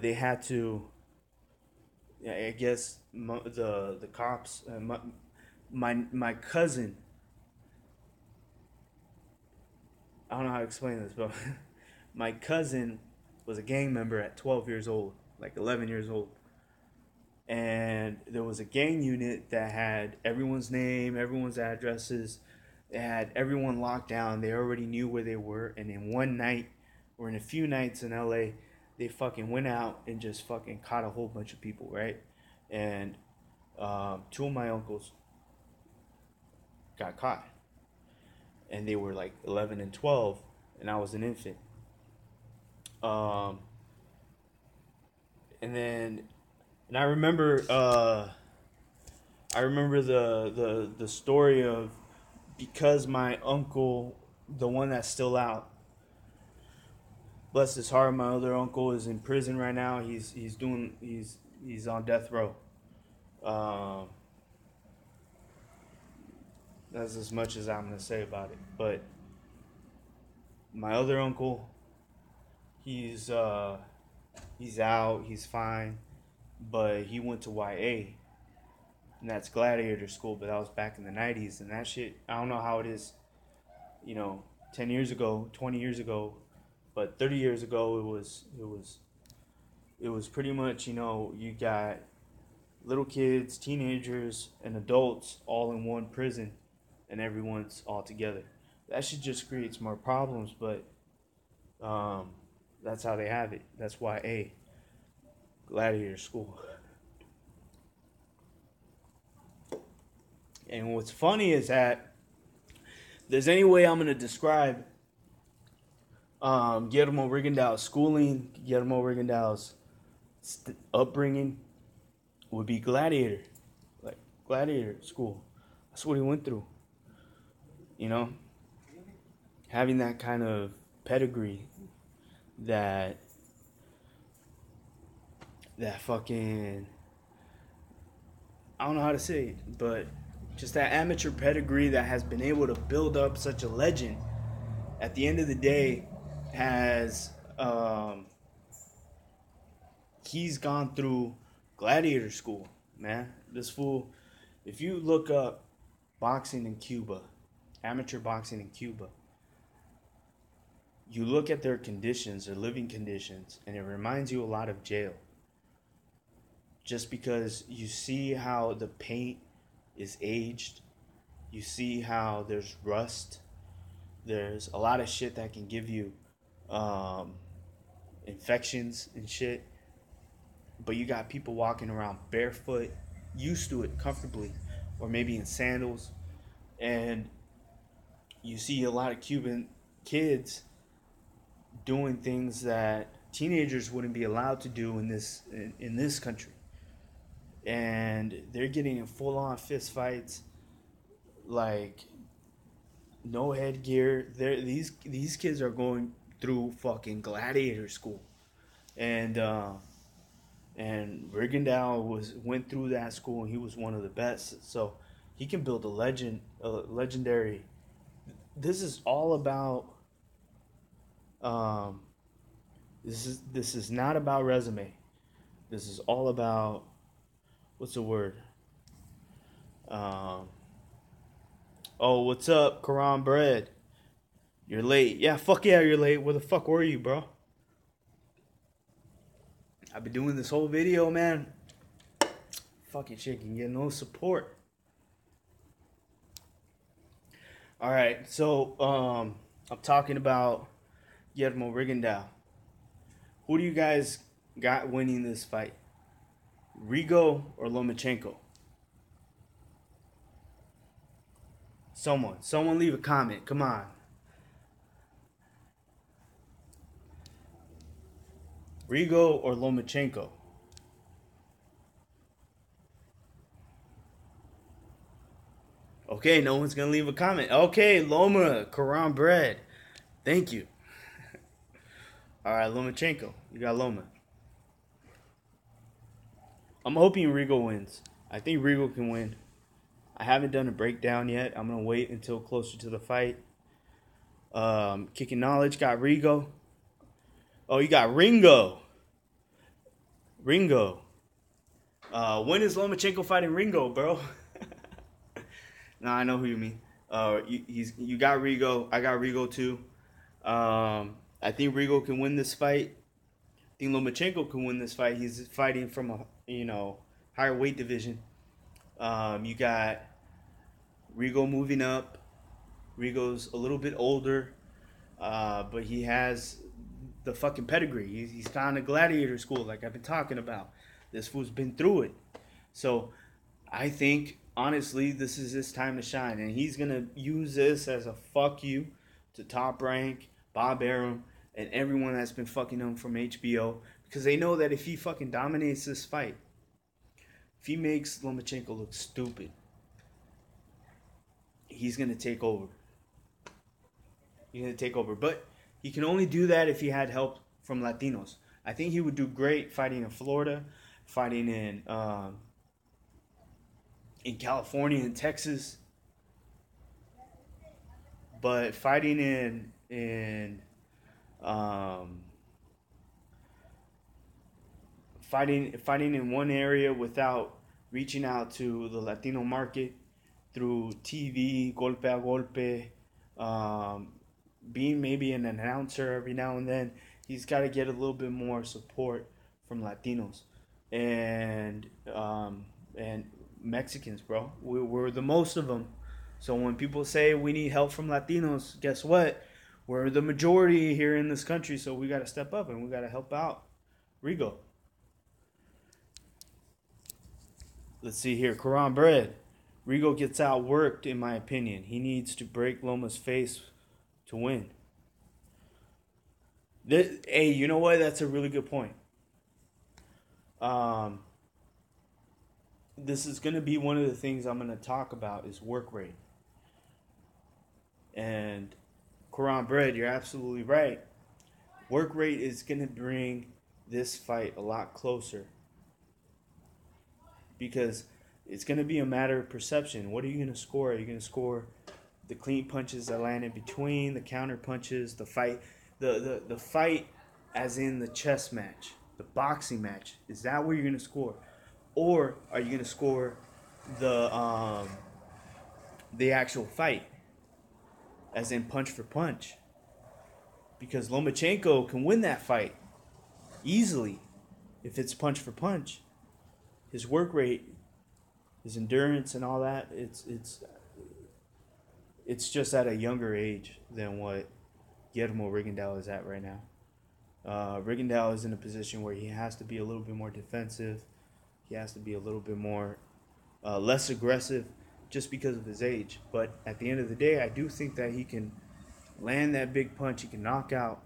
they had to, yeah, I guess the cops, my cousin. I don't know how to explain this, but my cousin was a gang member at 12 years old, like 11 years old. And there was a gang unit that had everyone's name, everyone's addresses. They had everyone locked down. They already knew where they were. And in one night, or in a few nights in LA, they fucking went out and just fucking caught a whole bunch of people, right? And two of my uncles got caught. And they were like 11 and 12, and I was an infant. Um, and then, and I remember the story of, because my uncle, the one that's still out, bless his heart, my other uncle is in prison right now. He's on death row. Um, that's as much as I'm gonna say about it. But my other uncle, he's he's out, he's fine, but he went to YA, and that's Gladiator School. But that was back in the '90s, and that shit, I don't know how it is, 10 years ago, 20 years ago, but 30 years ago it was pretty much, you got little kids, teenagers, and adults all in one prison, and everyone's all together. That shit just creates more problems, but um, that's how they have it. That's why Gladiator School. And what's funny is that there's any way I'm gonna describe Guillermo Rigondeaux's schooling, Guillermo Rigondeaux's upbringing, would be Gladiator, like Gladiator School. That's what he went through. You know, having that kind of pedigree, that fucking, I don't know how to say it, but just that amateur pedigree that has been able to build up such a legend. At the end of the day, has he's gone through Gladiator School, man. This fool, if you look up boxing in Cuba, amateur boxing in Cuba, you look at their conditions, their living conditions, and it reminds you a lot of jail. Just because you see how the paint is aged, you see how there's rust, there's a lot of shit that can give you um, infections and shit. But you got people walking around barefoot, used to it comfortably, or maybe in sandals, and you see a lot of Cuban kids doing things that teenagers wouldn't be allowed to do in this country. and they're getting in full-on fist fights, like no headgear. These kids are going through fucking gladiator school, and Rigondeaux went through that school, and he was one of the best. So he can build a legendary. This is all about. Um, this is not about resume. This is all about, what's the word? Um, oh, what's up, Quran Bread? You're late. Yeah, fuck yeah, you're late. Where the fuck were you, bro? I've been doing this whole video, man. Fucking shit can get no support. All right, so I'm talking about Guillermo Rigondeaux. Who do you guys got winning this fight? Rigo or Lomachenko? Someone leave a comment. Come on. Rigo or Lomachenko? Okay, no one's gonna leave a comment. Okay, Loma, Quran Bread. Thank you. All right, Lomachenko. You got Loma. I'm hoping Rigo wins. I think Rigo can win. I haven't done a breakdown yet. I'm gonna wait until closer to the fight. Kicking Knowledge got Rigo. Oh, you got Ringo. Ringo. When is Lomachenko fighting Ringo, bro? No, I know who you mean. You got Rigo. I got Rigo too. I think Rigo can win this fight. I think Lomachenko can win this fight. He's fighting from a higher weight division. You got Rigo moving up. Rigo's a little bit older, but he has the fucking pedigree. He's gone to gladiator school, like I've been talking about. This fool's been through it. So I think, honestly, this is his time to shine. And he's going to use this as a fuck you to Top Rank, Bob Arum, and everyone that's been fucking him from HBO. Because they know that if he fucking dominates this fight, if he makes Lomachenko look stupid, he's going to take over. He's going to take over. But he can only do that if he had help from Latinos. I think he would do great fighting in Florida, fighting in California and Texas. But fighting in one area without reaching out to the Latino market through TV, golpe a golpe, being maybe an announcer every now and then, he's got to get a little bit more support from Latinos and Mexicans, bro. We're the most of them. So when people say we need help from Latinos, guess what? We're the majority here in this country, so we got to step up and we got to help out Rigo. Let's see here. Quran Bread. Rigo gets outworked, in my opinion. He needs to break Loma's face to win. Hey, you know what? That's a really good point. This is going to be one of the things I'm going to talk about is work rate. And Quran Bread, you're absolutely right. Work rate is going to bring this fight a lot closer. Because it's going to be a matter of perception. What are you going to score? Are you going to score the clean punches that land in between, the counter punches, the fight, the fight as in the chess match, the boxing match? Is that where you're going to score? Or are you going to score the actual fight, as in punch for punch? Because Lomachenko can win that fight easily if it's punch for punch. His work rate, his endurance, and all that, it's just at a younger age than what Guillermo Rigondeaux is at right now. Rigondeaux is in a position where he has to be a little bit more defensive. He has to be a little bit more less aggressive just because of his age. But at the end of the day, I do think that he can land that big punch. He can knock out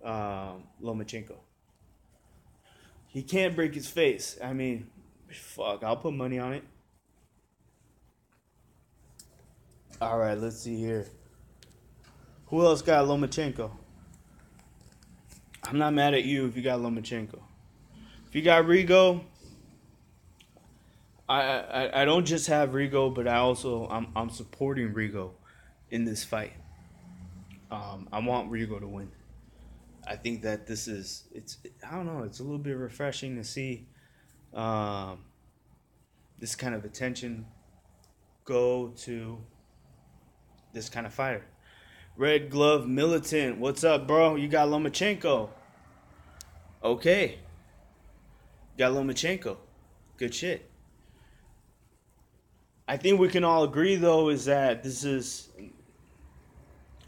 Lomachenko. He can't break his face. I mean, Fuck, I'll put money on it. All right, let's see here. Who else got Lomachenko? I'm not mad at you if you got Lomachenko. If you got Rigo, I don't just have Rigo, but I'm supporting Rigo in this fight. I want Rigo to win. I think that it's I don't know, it's a little bit refreshing to see this kind of attention go to this kind of fighter. Red Glove Militant, what's up, bro? You got Lomachenko. Okay. Got Lomachenko. Good shit. I think we can all agree though is that this is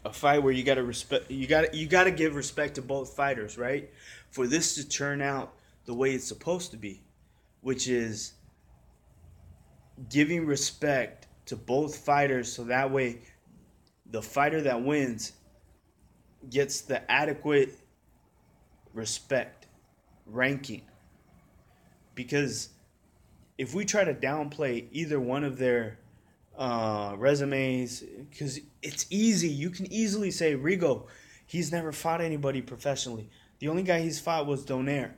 a fight where you got to give respect to both fighters, right? For this to turn out the way it's supposed to be, which is giving respect to both fighters so that way the fighter that wins gets the adequate respect ranking. Because if we try to downplay either one of their resumes, because it's easy, you can easily say Rigo, he's never fought anybody professionally. The only guy he's fought was Donaire,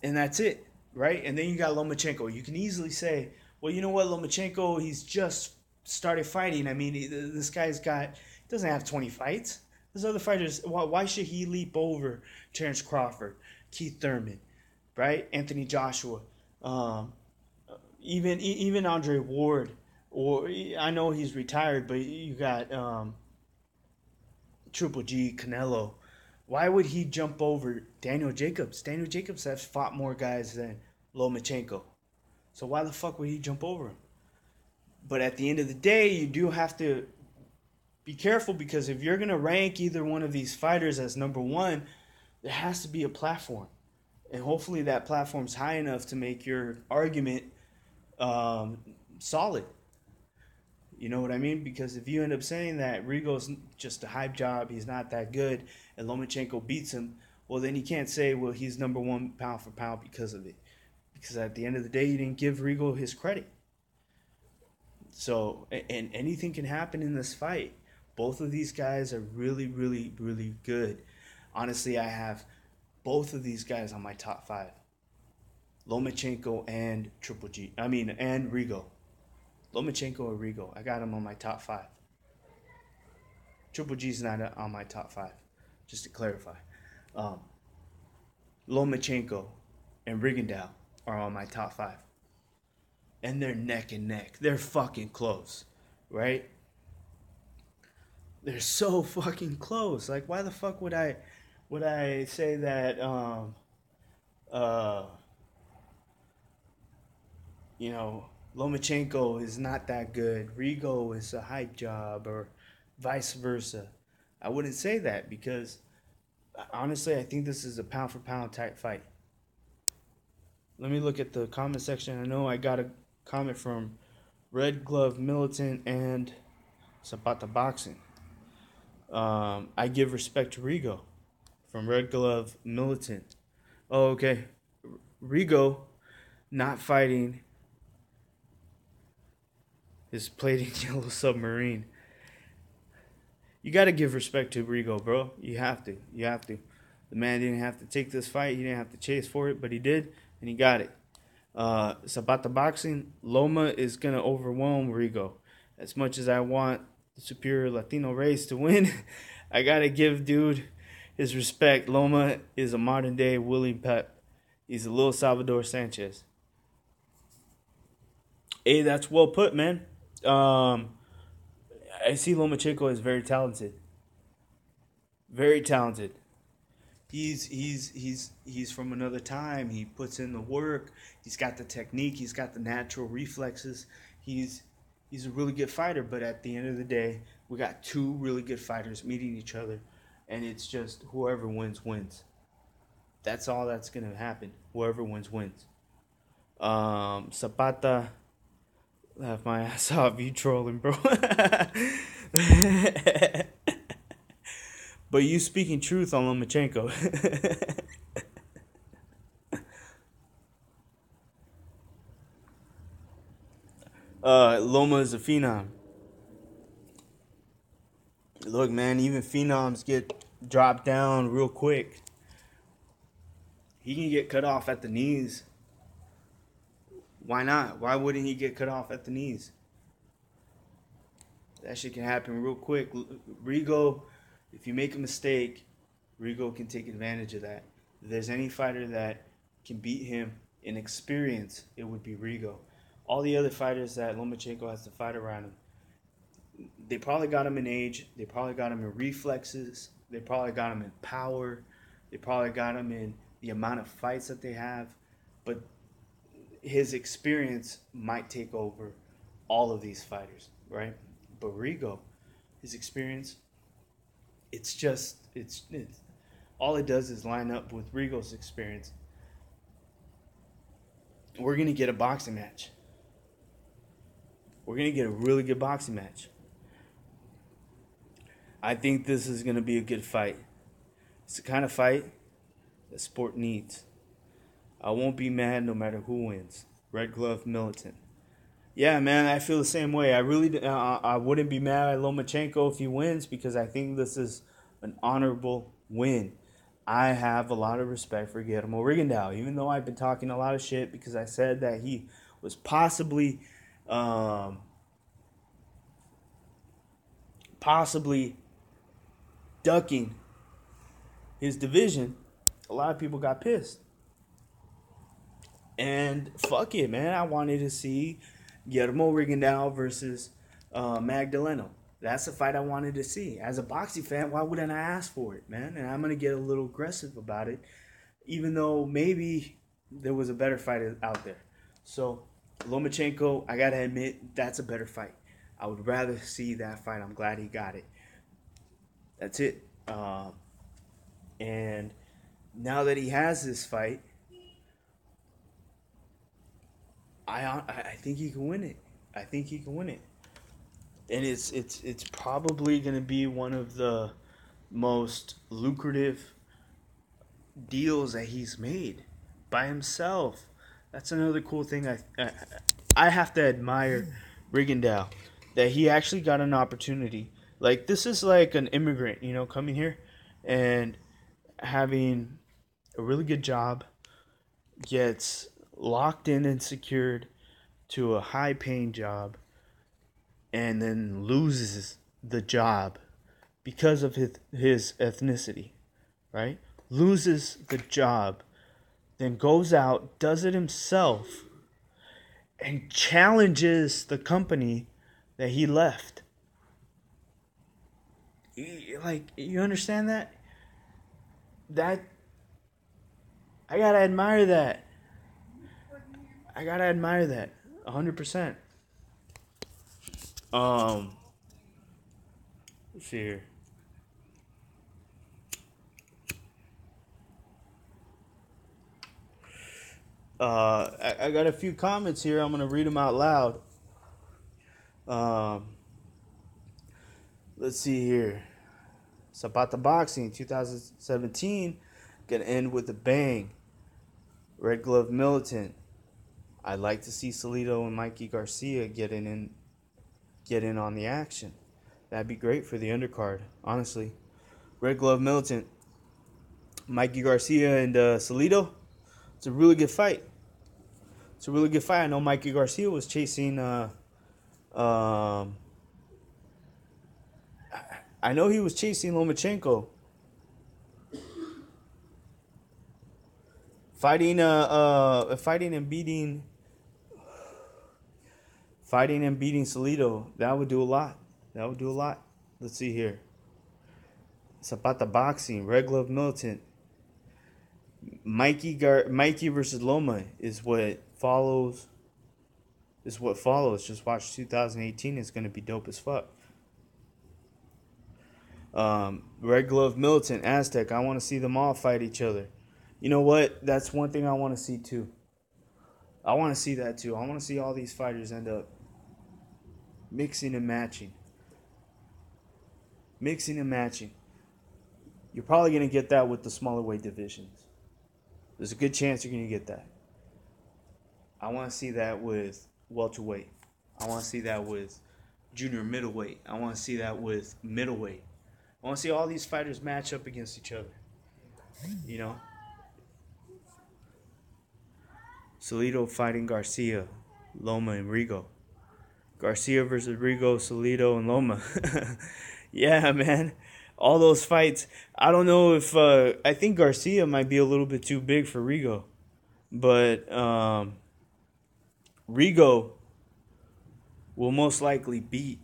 and that's it, right? And then you got Lomachenko. You can easily say, well, you know what, Lomachenko, he's just started fighting. I mean, this guy's doesn't have 20 fights. There's other fighters. Why should he leap over Terrence Crawford, Keith Thurman, right? Anthony Joshua, even Andre Ward, or I know he's retired, but you got Triple G, Canelo. Why would he jump over Daniel Jacobs? Daniel Jacobs has fought more guys than Lomachenko. So why the fuck would he jump over him? But at the end of the day, you do have to be careful, because if you're going to rank either one of these fighters as number one, there has to be a platform. And hopefully that platform's high enough to make your argument solid. You know what I mean? Because if you end up saying that Rigo's just a hype job, he's not that good, and Lomachenko beats him, well, then you can't say, well, he's number one pound for pound because of it. Because at the end of the day, you didn't give Rigo his credit. So, and anything can happen in this fight. Both of these guys are really, really, really good. Honestly, I have both of these guys on my top 5. Lomachenko and and Rigo. Lomachenko or Rigo. I got him on my top 5. Triple G's not on my top 5, just to clarify. Lomachenko and Rigondeaux are on my top 5. And they're neck and neck. They're fucking close, right? They're so fucking close. Like, why the fuck would I say that Lomachenko is not that good, Rigo is a hype job, or vice versa? I wouldn't say that, because honestly, I think this is a pound for pound type fight. Let me look at the comment section. I know I got a comment from Red Glove Militant and Zapata Boxing. I give respect to Rigo from Red Glove Militant. Oh, okay. Rigo not fighting his plated yellow submarine. You got to give respect to Rigo, bro. You have to. You have to. The man didn't have to take this fight. He didn't have to chase for it, but he did, and he got it. Zapata Boxing, Loma is going to overwhelm Rigo. As much as I want the superior Latino race to win, I got to give dude his respect. Loma is a modern-day Willie Pep. He's a little Salvador Sanchez. Hey, that's well put, man. I see Lomachenko is very talented. Very talented. He's from another time. He puts in the work. He's got the technique. He's got the natural reflexes. He's a really good fighter. But at the end of the day, we got two really good fighters meeting each other, and it's just whoever wins wins. That's all that's gonna happen. Whoever wins wins. Zapata, laugh my ass off. You trolling, bro. But you speaking truth on Lomachenko. Loma is a phenom. Look, man, even phenoms get dropped down real quick. He can get cut off at the knees. Why not? Why wouldn't he get cut off at the knees? That shit can happen real quick. Rigo, if you make a mistake, Rigo can take advantage of that. If there's any fighter that can beat him in experience, it would be Rigo. All the other fighters that Lomachenko has to fight around him, they probably got him in age. They probably got him in reflexes. They probably got him in power. They probably got him in the amount of fights that they have. But his experience might take over all of these fighters, right? But Rigo, his experience, it's all it does is line up with Rigo's experience. We're going to get a boxing match. We're going to get a really good boxing match. I think this is going to be a good fight. It's the kind of fight that sport needs. I won't be mad no matter who wins. Red Glove Militant. Yeah, man, I feel the same way. I wouldn't be mad at Lomachenko if he wins because I think this is an honorable win. I have a lot of respect for Guillermo Rigondeaux, even though I've been talking a lot of shit because I said that he was possibly ducking his division. A lot of people got pissed. And fuck it, man. I wanted to see Guillermo Rigondeaux versus Magdaleno. That's the fight I wanted to see. As a boxing fan, why wouldn't I ask for it, man? And I'm going to get a little aggressive about it, even though maybe there was a better fight out there. So, Lomachenko, I got to admit, that's a better fight. I would rather see that fight. I'm glad he got it. That's it. And now that he has this fight, I think he can win it. I think he can win it. And it's probably going to be one of the most lucrative deals that he's made by himself. That's another cool thing. I have to admire Rigondeaux that he actually got an opportunity. Like, this is like an immigrant, coming here and having a really good job, gets locked in and secured to a high-paying job, and then loses the job because of his ethnicity, right? Loses the job, then goes out, does it himself, and challenges the company that he left. You understand that? I gotta admire that. 100%. Let's see here. I got a few comments here. I'm gonna read them out loud. Let's see here. Zapata Boxing 2017 gonna end with a bang. Red Glove Militant. I'd like to see Salido and Mikey Garcia get in on the action. That'd be great for the undercard, honestly. Red Glove Militant, Mikey Garcia and Salido. It's a really good fight. I know Mikey Garcia was chasing. I know he was chasing Lomachenko. Fighting and beating Salido, that would do a lot. Let's see here. Zapata Boxing, Red Glove Militant. Mikey versus Loma is what follows. Just watch 2018. It's gonna be dope as fuck. Red Glove Militant, Aztec. I want to see them all fight each other. You know what? That's one thing I want to see too. I want to see that too. I want to see all these fighters end up mixing and matching. You're probably going to get that with the smaller weight divisions. There's a good chance you're going to get that. I want to see that with welterweight. I want to see that with junior middleweight. I want to see that with middleweight. I want to see all these fighters match up against each other. You know, Salido fighting Garcia, Loma, and Rigo. Garcia versus Rigo, Salido, and Loma. Yeah, man. All those fights. I don't know if I think Garcia might be a little bit too big for Rigo, but Rigo will most likely beat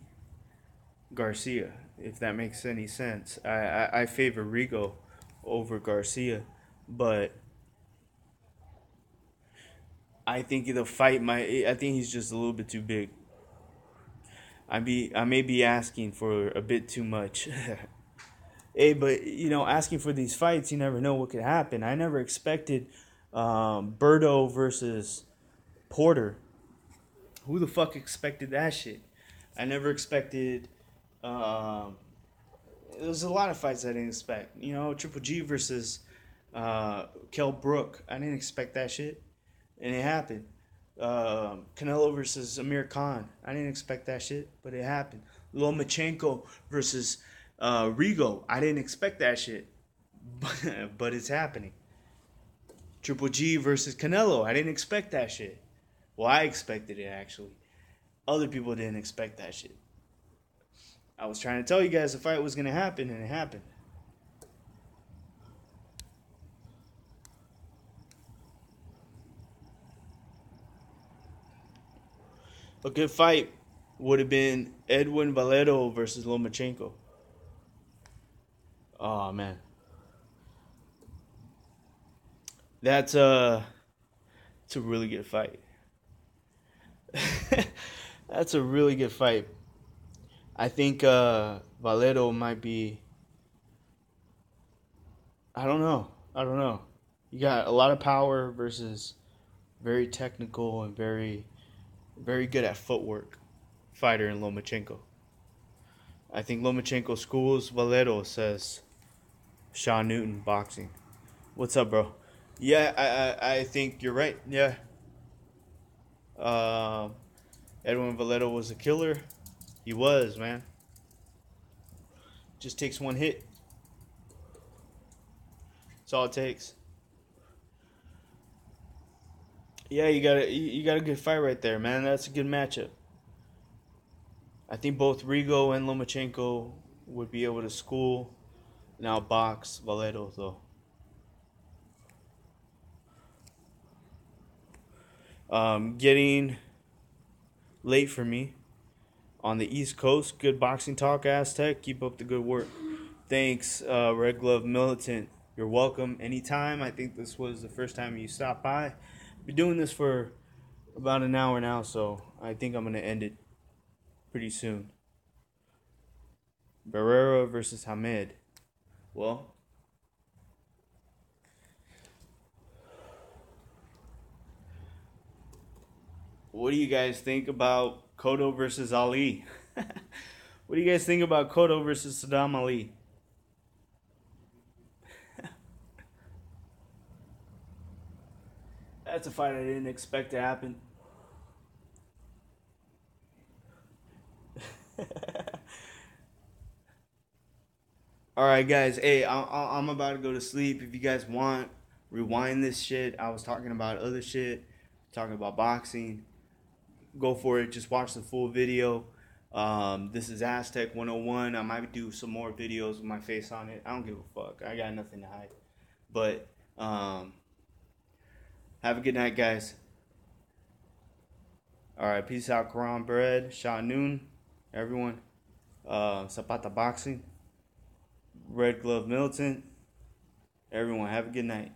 Garcia, if that makes any sense. I favor Rigo over Garcia, but I think the fight might. I think he's just a little bit too big. I may be asking for a bit too much. Hey, but asking for these fights, you never know what could happen. I never expected Berto versus Porter. Who the fuck expected that shit? I never expected. There's a lot of fights I didn't expect. Triple G versus Kell Brook. I didn't expect that shit, and it happened. Canelo versus Amir Khan. I didn't expect that shit, but it happened. Lomachenko versus Rigo. I didn't expect that shit, but it's happening. Triple G versus Canelo. I didn't expect that shit. Well, I expected it, actually. Other people didn't expect that shit. I was trying to tell you guys the fight was going to happen, and it happened. A good fight would have been Edwin Valero versus Lomachenko. Oh, man. It's a really good fight. That's a really good fight. I think Valero might be. I don't know. You got a lot of power versus very technical and very, very good at footwork fighter in Lomachenko. I think Lomachenko schools Valero, says Sean Newton boxing. What's up, bro? Yeah, I think you're right. Yeah. Edwin Valero was a killer. He was, man. Just takes one hit. That's all it takes. Yeah, you got a good fight right there, man. That's a good matchup. I think both Rigo and Lomachenko would be able to school and outbox Valero, though. Getting late for me on the East Coast. Good boxing talk, Aztec. Keep up the good work. Thanks, Red Glove Militant. You're welcome anytime. I think this was the first time you stopped by. I've been doing this for about an hour now, so I think I'm going to end it pretty soon. Barrera versus Hamed. Well, what do you guys think about Cotto versus Ali? What do you guys think about Cotto versus Saddam Ali? That's a fight I didn't expect to happen. All right, guys. Hey, I'm about to go to sleep. If you guys want, rewind this shit. I was talking about other shit, talking about boxing. Go for it. Just watch the full video. This is Aztec 101. I might do some more videos with my face on it. I don't give a fuck. I got nothing to hide. But have a good night, guys. All right, peace out, Quran Bread, Shah Noon, everyone. Zapata Boxing, Red Glove Militant. Everyone, have a good night.